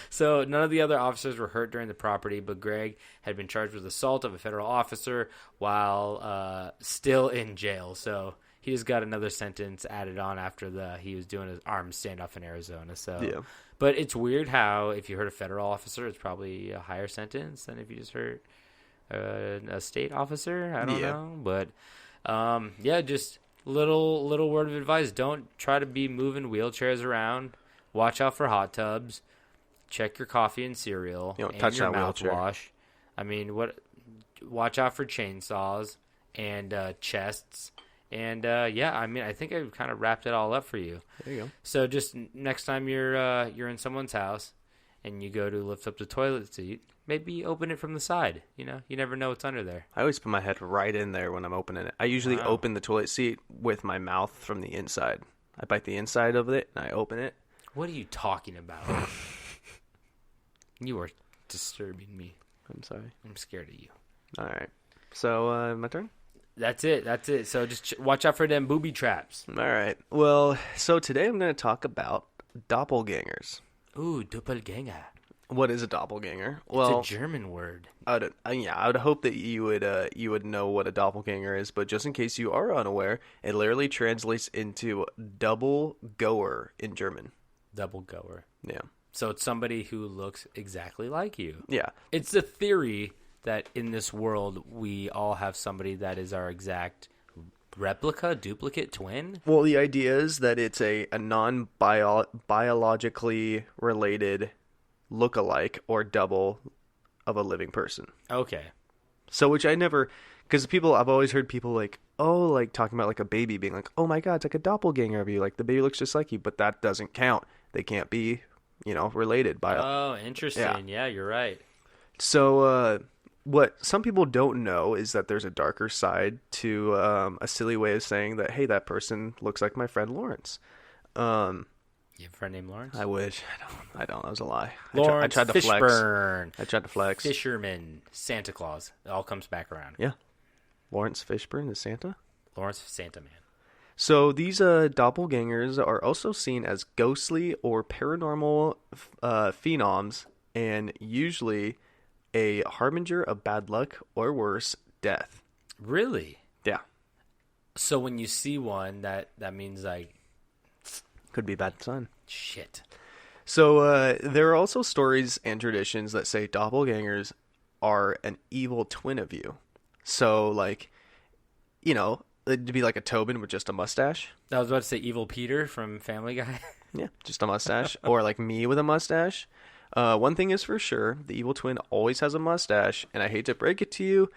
So none of the other officers were hurt during the property, but Greg had been charged with assault of a federal officer while still in jail. So he just got another sentence added on after he was doing his armed standoff in Arizona. So, yeah. But it's weird how if you hurt a federal officer, it's probably a higher sentence than if you just hurt a state officer. I don't know, but just little word of advice: don't try to be moving wheelchairs around. Watch out for hot tubs. check your coffee and cereal. You don't and touch your that wheelchair. mouthwash. I mean, watch out for chainsaws and chests. And yeah, I mean, I think I've kind of wrapped it all up for you. There you go. So just next time you're in someone's house and you go to lift up the toilet seat, maybe open it from the side. You know, you never know what's under there. I always put my head right in there when I'm opening it. I usually open the toilet seat with my mouth from the inside. I bite the inside of it and I open it. What are you talking about? You are disturbing me. I'm sorry. I'm scared of you. All right. So, my turn? That's it. So just watch out for them booby traps. All right. Well, so today I'm going to talk about doppelgängers. Ooh, Doppelgänger. What is a doppelganger? It's a German word. I would hope that you would know what a doppelganger is, but just in case you are unaware, it literally translates into double goer in German. Double goer. Yeah. So it's somebody who looks exactly like you. Yeah. It's the theory that in this world we all have somebody that is our exact replica, duplicate, twin. Well, the idea is that it's a non-biologically related look-alike or double of a living person. Okay. So, which I've always heard people like talking about like a baby being like, oh my God, it's like a doppelganger of you. Like the baby looks just like you, but that doesn't count. They can't be, related by. Oh, interesting. Yeah, you're right. So, what some people don't know is that there's a darker side to a silly way of saying that, hey, that person looks like my friend Lawrence. You have a friend named Lawrence? I wish. I don't. That was a lie. Lawrence I tried to Fishburne. flex. I tried to flex. Fisherman. Santa Claus. It all comes back around. Yeah. Lawrence Fishburne is Santa? Lawrence Santa Man. So these doppelgangers are also seen as ghostly or paranormal phenoms and usually a harbinger of bad luck or worse, death. Really? Yeah. So when you see one, that means like... Could be bad sign. Shit. So there are also stories and traditions that say doppelgangers are an evil twin of you. So like, it'd be like a Tobin with just a mustache. I was about to say Evil Peter from Family Guy. Yeah, just a mustache. Or like me with a mustache. One thing is for sure, the evil twin always has a mustache, and I hate to break it to you,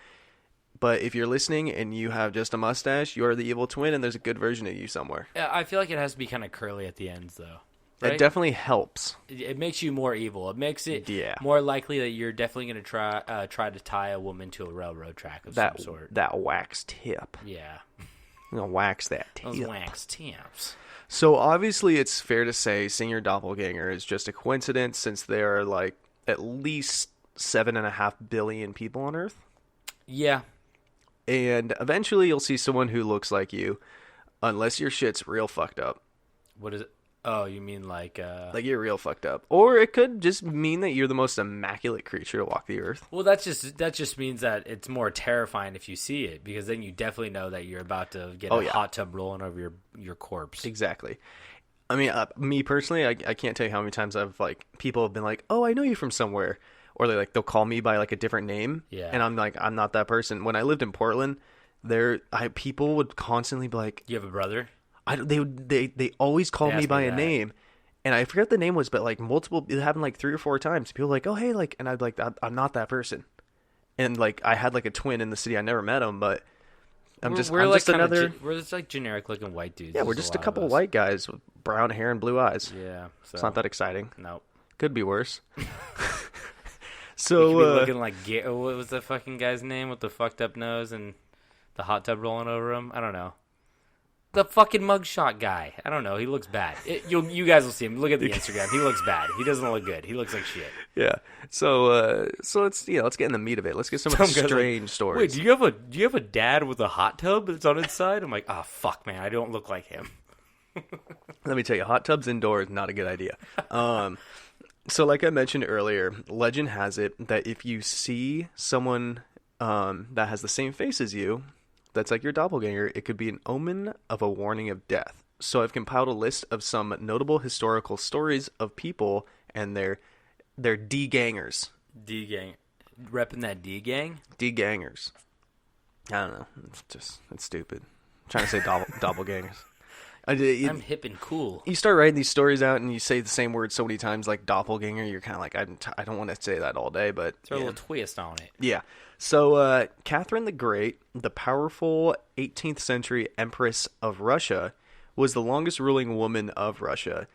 but if you're listening and you have just a mustache, you are the evil twin, and there's a good version of you somewhere. Yeah, I feel like it has to be kind of curly at the ends, though. Right? It definitely helps. It makes you more evil. It makes it Yeah. more likely that you're definitely going to try to tie a woman to a railroad track of some sort. That wax tip. Yeah. I'm going to wax that tip. Those wax tips. So obviously it's fair to say seeing your doppelganger is just a coincidence since there are like at least 7.5 billion people on Earth. Yeah. And eventually you'll see someone who looks like you unless your shit's real fucked up. What is it? Oh, you mean like... Like you're real fucked up. Or it could just mean that you're the most immaculate creature to walk the earth. Well, that just means that it's more terrifying if you see it, because then you definitely know that you're about to get a hot tub rolling over your corpse. Exactly. I mean, me personally, I can't tell you how many times people have been like, oh, I know you from somewhere. Or they'll call me by like a different name. Yeah. And I'm like, I'm not that person. When I lived in Portland, people would constantly be like... You have a brother? They always called me by a name, and I forget the name was, but like multiple, it happened like 3 or 4 times. People were like, oh hey, like, and I'd be like, I'm not that person, and like I had like a twin in the city. I never met him, but I'm just another. We're just like generic looking white dudes. Yeah, we're just a couple white guys with brown hair and blue eyes. Yeah, so. It's not that exciting. Nope. Could be worse. So you could be looking like what was the fucking guy's name with the fucked up nose and the hot tub rolling over him? I don't know. The fucking mugshot guy. I don't know. He looks bad. You guys will see him. Look at the Instagram. He looks bad. He doesn't look good. He looks like shit. Yeah. So let's let's get in the meat of it. Let's get some of the strange stories. Wait, do you have a dad with a hot tub that's on his side? I'm like, oh fuck, man, I don't look like him. Let me tell you, hot tubs indoors not a good idea. So like I mentioned earlier, legend has it that if you see someone that has the same face as you, that's like your doppelganger, it could be an omen of a warning of death. So I've compiled a list of some notable historical stories of people and their D-gangers. D-gang. Repping that D-gang? D-gangers. I don't know. It's stupid. I'm trying to say doppelgangers. I'm hip and cool. You start writing these stories out and you say the same word so many times, like doppelganger. You're kind of like, I don't want to say that all day, but Throw a little twist on it. yeah. So Catherine the Great, the powerful 18th century Empress of Russia, was the longest ruling woman of Russia,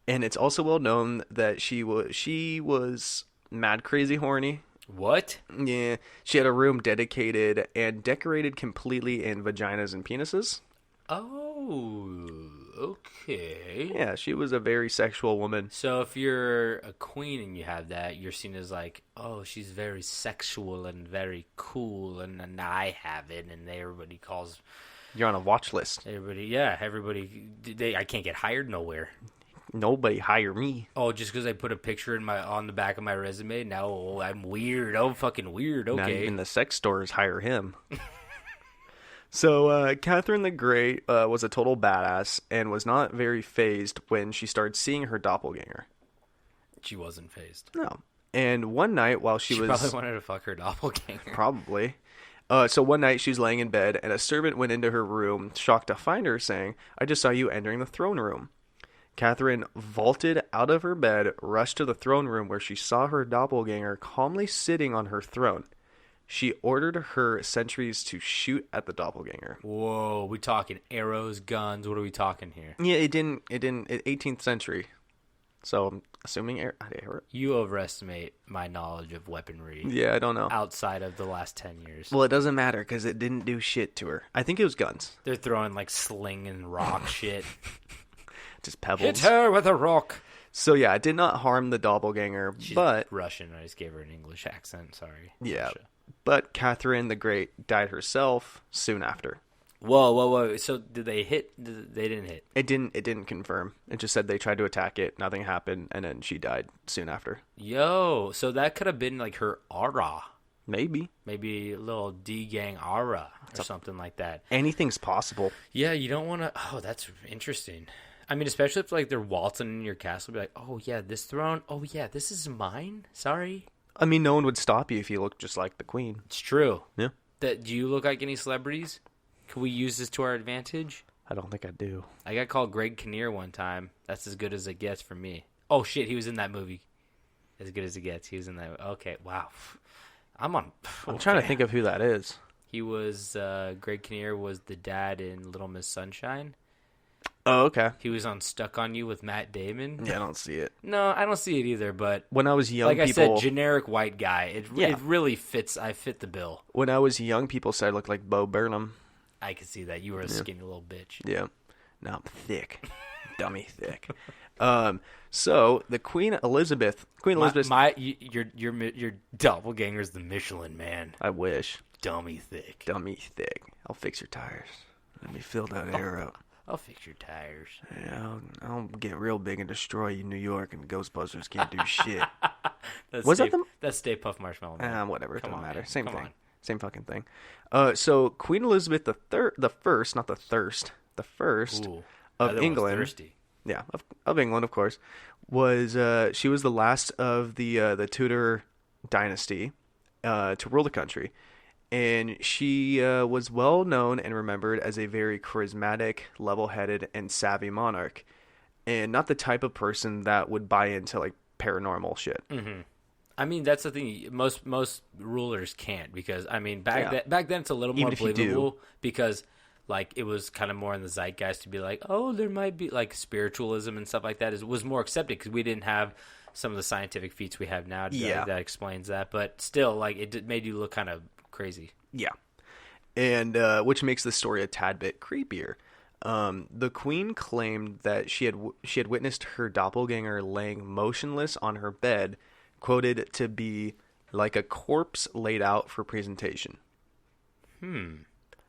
and it's also well known that she was mad crazy horny. What? Yeah, she had a room dedicated and decorated completely in vaginas and penises. Oh, okay. Yeah, she was a very sexual woman. So if you're a queen and you have that, you're seen as like, oh, she's very sexual and very cool, and I have it, and everybody calls. You're on a watch list. Everybody. I can't get hired nowhere. Nobody hire me. Oh, just because I put a picture on the back of my resume, now I'm weird. Oh, fucking weird. Okay. Not even the sex stores hire him. So, Catherine the Great was a total badass and was not very fazed when she started seeing her doppelganger. She wasn't fazed. No. And one night while she was... probably wanted to fuck her doppelganger. Probably. So one night she was laying in bed and a servant went into her room, shocked to find her, saying, "I just saw you entering the throne room." Catherine vaulted out of her bed, rushed to the throne room where she saw her doppelganger calmly sitting on her throne. She ordered her sentries to shoot at the doppelganger. Whoa, we talking arrows, guns? What are we talking here? Yeah, it didn't 18th century. So I'm assuming You overestimate my knowledge of weaponry. Yeah, I don't know. Outside of the last 10 years. Well, it doesn't matter because it didn't do shit to her. I think it was guns. They're throwing like sling and rock shit. Just pebbles. Hit her with a rock. So yeah, it did not harm the doppelganger, She's but Russian. I just gave her an English accent. Sorry. Yeah, Russia. But Catherine the Great died herself soon after. Whoa. So did they hit? They didn't hit. It didn't confirm. It just said they tried to attack it, nothing happened, and then she died soon after. Yo, so that could have been like her aura. Maybe a little D-gang aura or something like that. Anything's possible. Yeah, you don't want to... Oh, that's interesting. I mean, especially if like they're waltzing in your castle, be like, oh yeah, this throne, oh yeah, this is mine. Sorry. I mean, no one would stop you if you looked just like the queen. It's true. Yeah. Do you look like any celebrities? Can we use this to our advantage? I don't think I do. I got called Greg Kinnear one time. That's as good as it gets for me. Oh shit, he was in that movie. As good as it gets. He was in that. Okay, wow. I'm trying to think of who that is. He was Greg Kinnear was the dad in Little Miss Sunshine. Oh, okay. He was on Stuck on You with Matt Damon. Yeah, I don't see it. No, I don't see it either. But when I was young, like I said, generic white guy. It really fits. I fit the bill. When I was young, people said I looked like Bo Burnham. I could see that. You were a skinny little bitch. Yeah. Now I'm thick. Dummy thick. So the Queen Elizabeth. Your doppelganger's the Michelin Man. I wish. Dummy thick. I'll fix your tires. Let me fill that air up. I'll fix your tires. Yeah, I'll get real big and destroy you, New York, and Ghostbusters can't do shit. That's Stay Puft Marshmallow Man. Whatever, it doesn't matter. Man. Same Come thing. on. Same fucking thing. So Queen Elizabeth the first Ooh, of England. Thirsty. Yeah, of England, of course, was she was the last of the Tudor dynasty to rule the country. And she was well known and remembered as a very charismatic, level-headed, and savvy monarch, and not the type of person that would buy into like paranormal shit. Mm-hmm. I mean, that's the thing. Most rulers can't, because I mean back then it's a little more believable because like it was kind of more in the zeitgeist to be like, oh, there might be like spiritualism and stuff like that was more accepted because we didn't have some of the scientific feats we have now that explains that. But still, like it made you look kind of crazy. Yeah. And which makes the story a tad bit creepier. The queen claimed that she had witnessed her doppelganger laying motionless on her bed, quoted to be like a corpse laid out for presentation.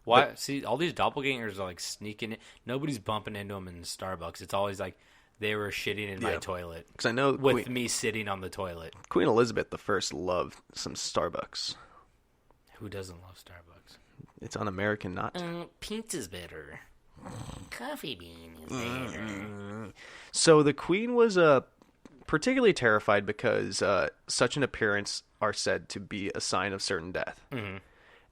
Why? See, all these doppelgangers are like sneaking in. Nobody's bumping into them in Starbucks. It's always like they were shitting in my toilet. Because I know with me sitting on the toilet. Queen Elizabeth I loved some Starbucks. Who doesn't love Starbucks? It's un-American not to. Pizza's better. Coffee bean is better. So the queen was particularly terrified because such an appearance are said to be a sign of certain death. Mm-hmm.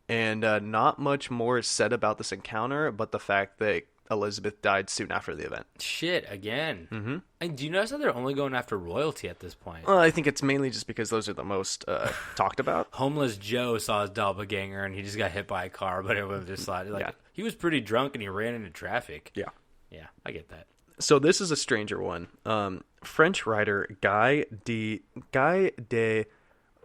And not much more is said about this encounter, but the fact that Elizabeth died soon after the event. Shit, again. Mm-hmm. And do you notice that they're only going after royalty at this point? Well, I think it's mainly just because those are the most talked about. Homeless Joe saw his doppelganger and he just got hit by a car, but it was just like he was pretty drunk and he ran into traffic. Yeah. Yeah, I get that. So this is a stranger one. French writer Guy de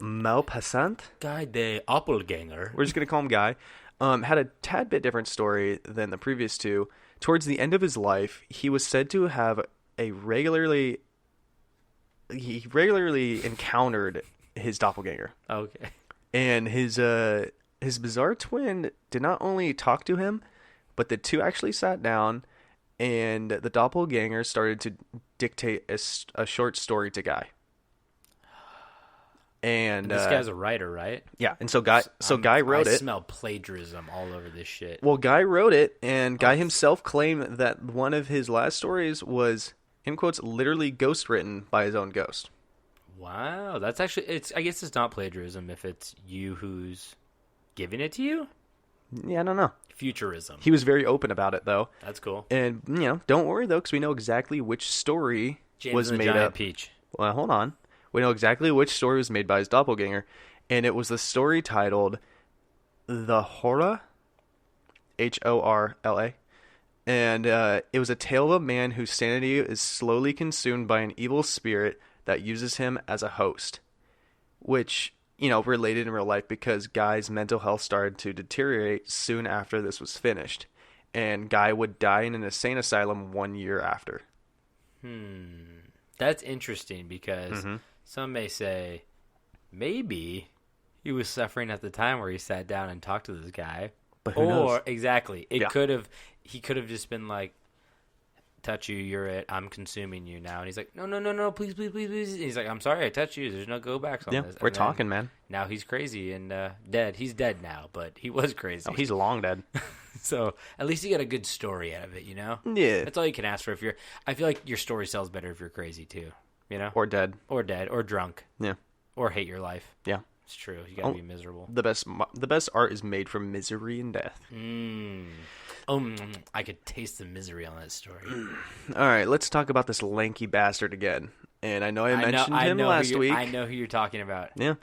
Maupassant. Guy de Doppelgänger. We're just going to call him Guy. Had a tad bit different story than the previous two. Towards the end of his life, he was said to have regularly encountered his doppelganger. Okay. And his bizarre twin did not only talk to him, but the two actually sat down, and the doppelganger started to dictate a short story to Guy. And this guy's a writer, right? Yeah, and so Guy wrote it. I smell plagiarism all over this shit. Well, Guy wrote it, and Guy himself claimed that one of his last stories was, in quotes, literally ghost written by his own ghost. Wow, that's actually I guess it's not plagiarism if it's you who's giving it to you. Yeah, I don't know. Futurism. He was very open about it, though. That's cool. And don't worry though, because we know exactly which story James was and the made Giant up. Peach. Well, hold on. We know exactly which story was made by his doppelganger, and it was the story titled "The Horla," Horla, and it was a tale of a man whose sanity is slowly consumed by an evil spirit that uses him as a host, which related in real life because Guy's mental health started to deteriorate soon after this was finished, and Guy would die in an insane asylum 1 year after. That's interesting because some may say maybe he was suffering at the time where he sat down and talked to this guy. But who knows? Exactly. He could have just been like, touch you, you're it, I'm consuming you now. And he's like, no, please. And he's like, I'm sorry I touched you. There's no go backs on this. We're talking, man. Now he's crazy and dead. He's dead now, but he was crazy. Oh, he's long dead. So at least you got a good story out of it, Yeah. That's all you can ask for. I feel like your story sells better if you're crazy too, Or dead. Or dead, or drunk. Yeah. Or hate your life. Yeah. It's true. You gotta be miserable. The best art is made from misery and death. I could taste the misery on that story. All right, let's talk about this lanky bastard again. And I know I mentioned him last week. I know who you're talking about. Yeah.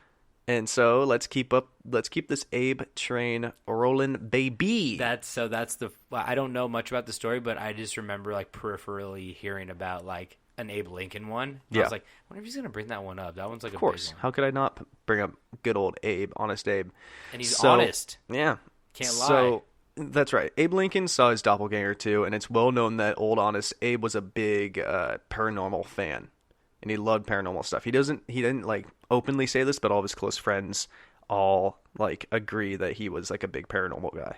And so let's keep this Abe train rolling, baby. I don't know much about the story, but I just remember like peripherally hearing about like an Abe Lincoln one. I was like, I wonder if he's gonna bring that one up. That one's like of course. Big one. How could I not bring up good old Abe, honest Abe? And he's honest. Yeah. Can't lie. So that's right. Abe Lincoln saw his doppelganger too, and it's well known that old honest Abe was a big paranormal fan. And he loved paranormal stuff. He didn't like openly say this, but all of his close friends all like agree that he was like a big paranormal guy.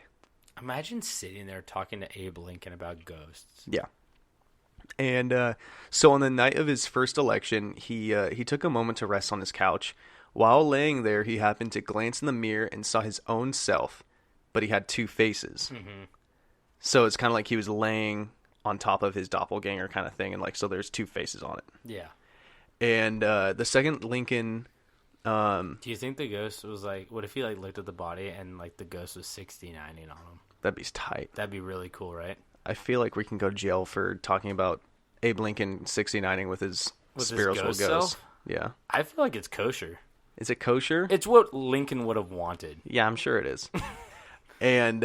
Imagine sitting there talking to Abe Lincoln about ghosts. Yeah. And so on the night of his first election, he took a moment to rest on his couch. While laying there, he happened to glance in the mirror and saw his own self, but he had two faces. Mm-hmm. So it's kind of like he was laying on top of his doppelganger kind of thing, and like so there's two faces on it. Yeah. And the second Lincoln, do you think the ghost was like? What if he like looked at the body and like the ghost was 69ing on him? That'd be tight. That'd be really cool, right? I feel like we can go to jail for talking about Abe Lincoln 69ing with his spiritual ghost. Yeah. I feel like it's kosher. Is it kosher? It's what Lincoln would have wanted. Yeah, I'm sure it is. And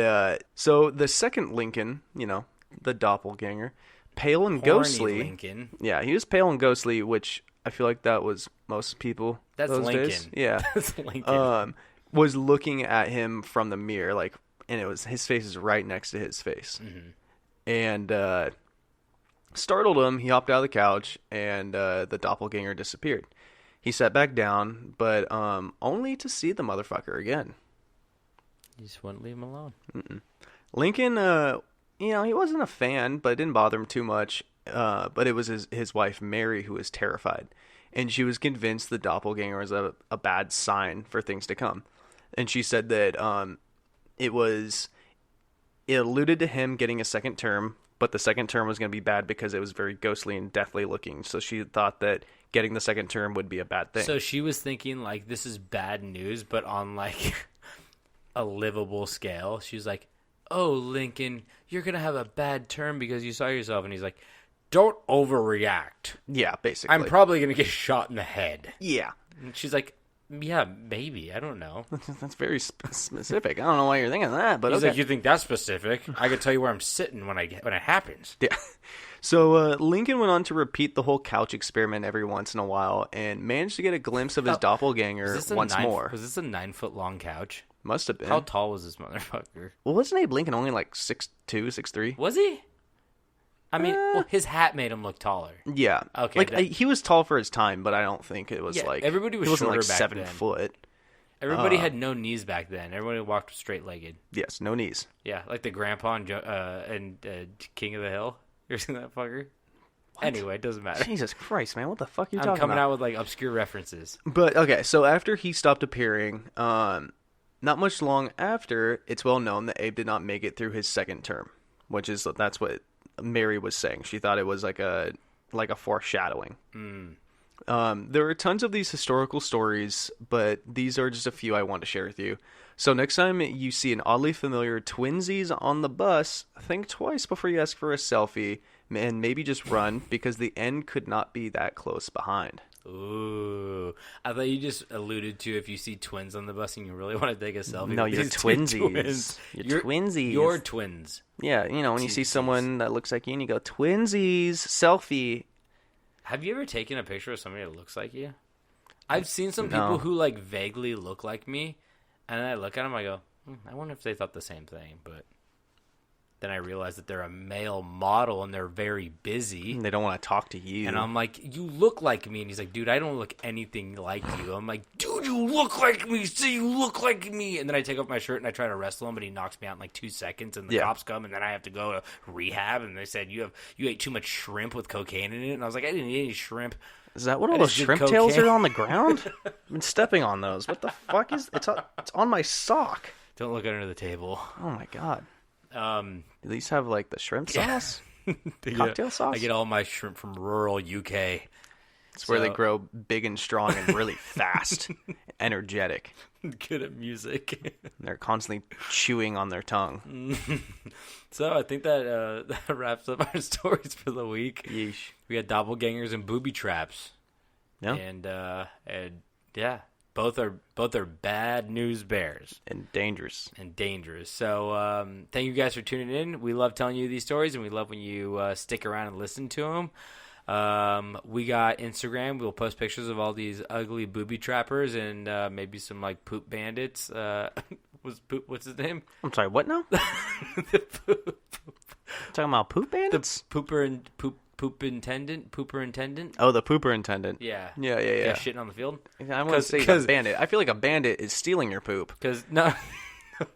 so the second Lincoln, the doppelganger, pale and ghostly. Lincoln. Yeah, he was pale and ghostly, which I feel like that was most people. That's those Lincoln. Days. Yeah. That's Lincoln. Was looking at him from the mirror, like, and it was his face is right next to his face. Mm-hmm. And startled him. He hopped out of the couch, and the doppelganger disappeared. He sat back down, but only to see the motherfucker again. You just wouldn't leave him alone. Mm-mm. Lincoln, he wasn't a fan, but it didn't bother him too much. But it was his wife, Mary, who was terrified. And she was convinced the doppelganger was a bad sign for things to come. And she said that it alluded to him getting a second term, but the second term was going to be bad because it was very ghostly and deathly looking. So she thought that getting the second term would be a bad thing. So she was thinking, like, this is bad news, but on, like, a livable scale. She was like, oh, Lincoln, you're going to have a bad term because you saw yourself. And he's like, don't overreact. Yeah, basically. I'm probably going to get shot in the head. Yeah. And she's like, yeah, maybe. I don't know. That's very specific. I don't know why you're thinking that, but He's okay. like, you think that's specific? I can tell you where I'm sitting when it happens. Yeah. So Lincoln went on to repeat the whole couch experiment every once in a while and managed to get a glimpse of his doppelganger once more. Was this a 9-foot long couch? Must have been. How tall was this motherfucker? Well, wasn't Abe Lincoln only like 6'2", 6'3"? Was he? I mean, well, his hat made him look taller. Yeah. Okay, Like he was tall for his time, but I don't think it was like everybody was he wasn't shorter like back 7 then. foot. Everybody had no knees back then. Everybody walked straight-legged. Yes, no knees. Yeah, like the grandpa and King of the Hill. You ever seen that fucker? What? Anyway, it doesn't matter. Jesus Christ, man, what the fuck are you I'm talking coming about? out with like obscure references. But okay, so after he stopped appearing, not much long after, it's well known that Abe did not make it through his second term, that's what Mary was saying. She thought it was like a foreshadowing. There are tons of these historical stories, but these are just a few I want to share with you. So next time you see an oddly familiar twinsies on the bus, think twice before you ask for a selfie, and maybe just run, because the end could not be that close behind. Ooh. I thought you just alluded to if you see twins on the bus and you really want to take a selfie. No, with you're these two twinsies. twins. You're twinsies. You're twins. Yeah, when you see someone that looks like you and you go, twinsies, selfie. Have you ever taken a picture of somebody that looks like you? I've seen some people who like vaguely look like me, and then I look at them, I go, I wonder if they thought the same thing, but then I realize that they're a male model and they're very busy. They don't want to talk to you. And I'm like, you look like me. And he's like, dude, I don't look anything like you. I'm like, dude, you look like me. See, you look like me. And then I take off my shirt and I try to wrestle him, but he knocks me out in like 2 seconds. And the cops come, and then I have to go to rehab. And they said, you ate too much shrimp with cocaine in it. And I was like, I didn't eat any shrimp. Is that what all those shrimp tails are on the ground? I've been stepping on those. What the fuck is... It's on my sock. Don't look under the table. Oh, my God. Do these have, like, the shrimp sauce? Cocktail sauce? I get all my shrimp from rural UK. It's where they grow big and strong and really fast. Energetic. Good at music. They're constantly chewing on their tongue. So I think that that wraps up our stories for the week. Yeesh. We had doppelgangers and booby traps. Yeah. And yeah, both are bad news bears. And dangerous. So thank you guys for tuning in. We love telling you these stories, and we love when you stick around and listen to them. We got Instagram. We'll post pictures of all these ugly booby trappers and maybe some like poop bandits. What's his name? I'm sorry, what now? Talking about poop bandits? Pooper intendant. Oh, the pooper intendant. Yeah. Yeah. Shitting on the field. I wouldn't say a bandit. I feel like a bandit is stealing your poop. Because no,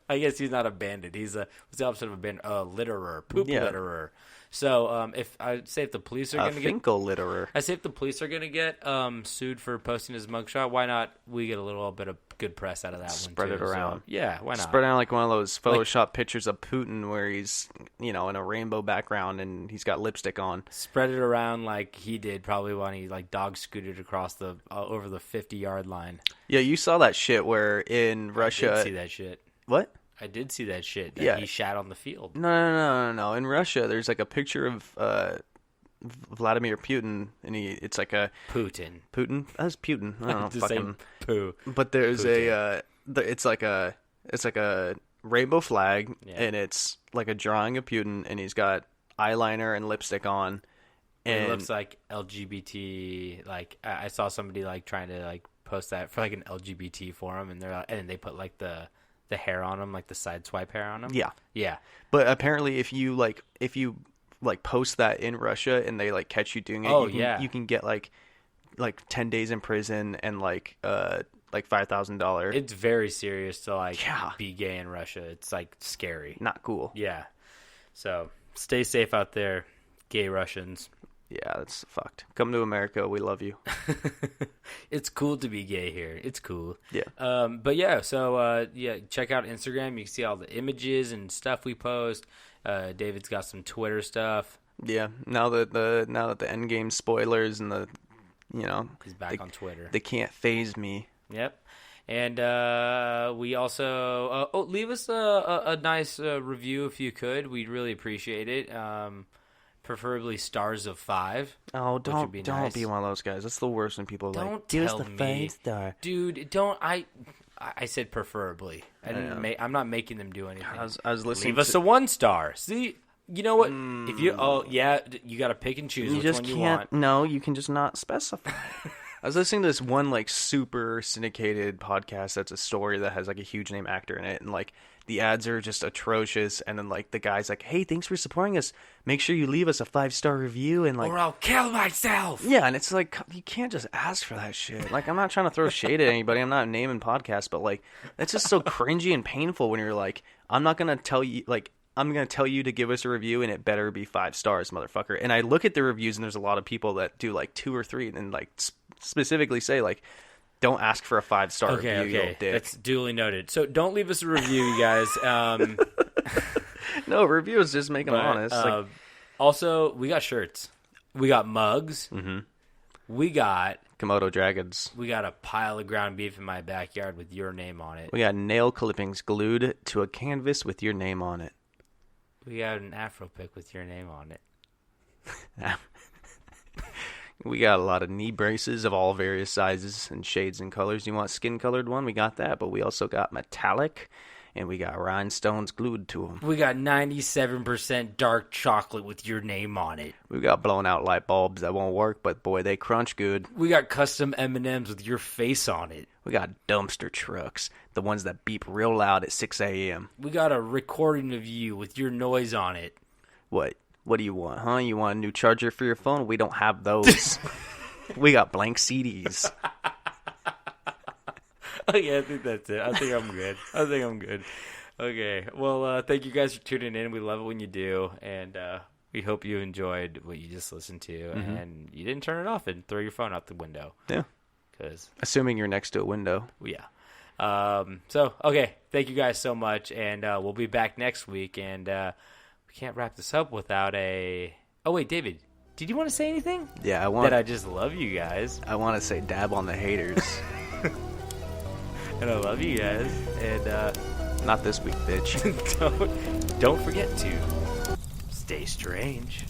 I guess he's not a bandit. He's what's the opposite of a bandit? A litterer, poop litterer. So if the police are going to get litterer. I say if the police are going to get sued for posting his mugshot, why not we get a little bit of good press out of that Spread one too? it around. So, yeah, why not? Spread out like one of those Photoshop pictures of Putin where he's, in a rainbow background and he's got lipstick on. Spread it around like he did probably when he like dog scooted across the over the 50-yard line. Yeah, you saw that shit where in Russia. I did see that shit. What? I did see that shit. That he shat on the field. No. In Russia, there's like a picture of Vladimir Putin, and it's like a Putin. That's Putin. I don't know. The fucking same poo. But there's Putin. it's like a rainbow flag, Yeah. and it's like a drawing of Putin, and he's got eyeliner and lipstick on. And It looks like LGBT. Like I saw somebody like trying to like post that for like an LGBT forum, and they put like the hair on them, like the side swipe hair on them. Yeah. But apparently, if you post that in Russia and they like catch you doing it, you can get like 10 days in prison and like $5,000. It's very serious to be gay in Russia. It's like scary. Not cool. Yeah. So stay safe out there, gay Russians. Yeah, that's fucked. Come to America. We love you. It's cool to be gay here. It's cool. Yeah. But yeah, so check out Instagram. You can see all the images and stuff we post. David's got some Twitter stuff. Yeah. Now that the Endgame spoilers and he's back on Twitter. They can't phase me. Yep. And we also leave us a nice review if you could. We'd really appreciate it. Preferably stars of 5. Oh, which would be don't nice. be one of those guys. That's the worst when people are Don't like, give us tell the me. 5-star. Dude, don't. I said preferably. I'm not making them do anything. I was listening. Leave us a 1-star. See, you know what? If you you got to pick and choose You which just one can't. you want. No, you can just not specify. I was listening to this one like super syndicated podcast that's a story that has like a huge name actor in it, and like the ads are just atrocious. And then like the guy's like, "Hey, thanks for supporting us. Make sure you leave us a 5-star review." And like, Or I'll kill myself. yeah, and it's like you can't just ask for that shit. Like, I'm not trying to throw shade at anybody. I'm not naming podcasts, but like that's just so cringy and painful when you're like, I'm not gonna tell you like. I'm going to tell you to give us a review, and it better be 5 stars, motherfucker. And I look at the reviews, and there's a lot of people that do, like, 2 or 3, and, like, specifically say, like, don't ask for a 5-star review, you little dick. That's duly noted. So don't leave us a review, you guys. No, reviews just make them honest. Like, also, we got shirts. We got mugs. Mm-hmm. We got Komodo dragons. We got a pile of ground beef in my backyard with your name on it. We got nail clippings glued to a canvas with your name on it. We got an Afro pick with your name on it. We got a lot of knee braces of all various sizes and shades and colors. You want skin-colored one? We got that, but we also got metallic, and we got rhinestones glued to them. We got 97% dark chocolate with your name on it. We got blown-out light bulbs that won't work, but boy, they crunch good. We got custom M&Ms with your face on it. We got dumpster trucks, the ones that beep real loud at 6 a.m. We got a recording of you with your noise on it. What? What do you want, huh? You want a new charger for your phone? We don't have those. We got blank CDs. Okay, I think that's it. I think I'm good. Okay. Well, thank you guys for tuning in. We love it when you do. And we hope you enjoyed what you just listened to. Mm-hmm. And you didn't turn it off and throw your phone out the window. Yeah. Assuming you're next to a window. Yeah. So, okay. Thank you guys so much. And we'll be back next week. And we can't wrap this up without a... Oh, wait, David. Did you want to say anything? Yeah, That I just love you guys. I want to say dab on the haters. And I love you guys. And not this week, bitch. don't forget to stay strange.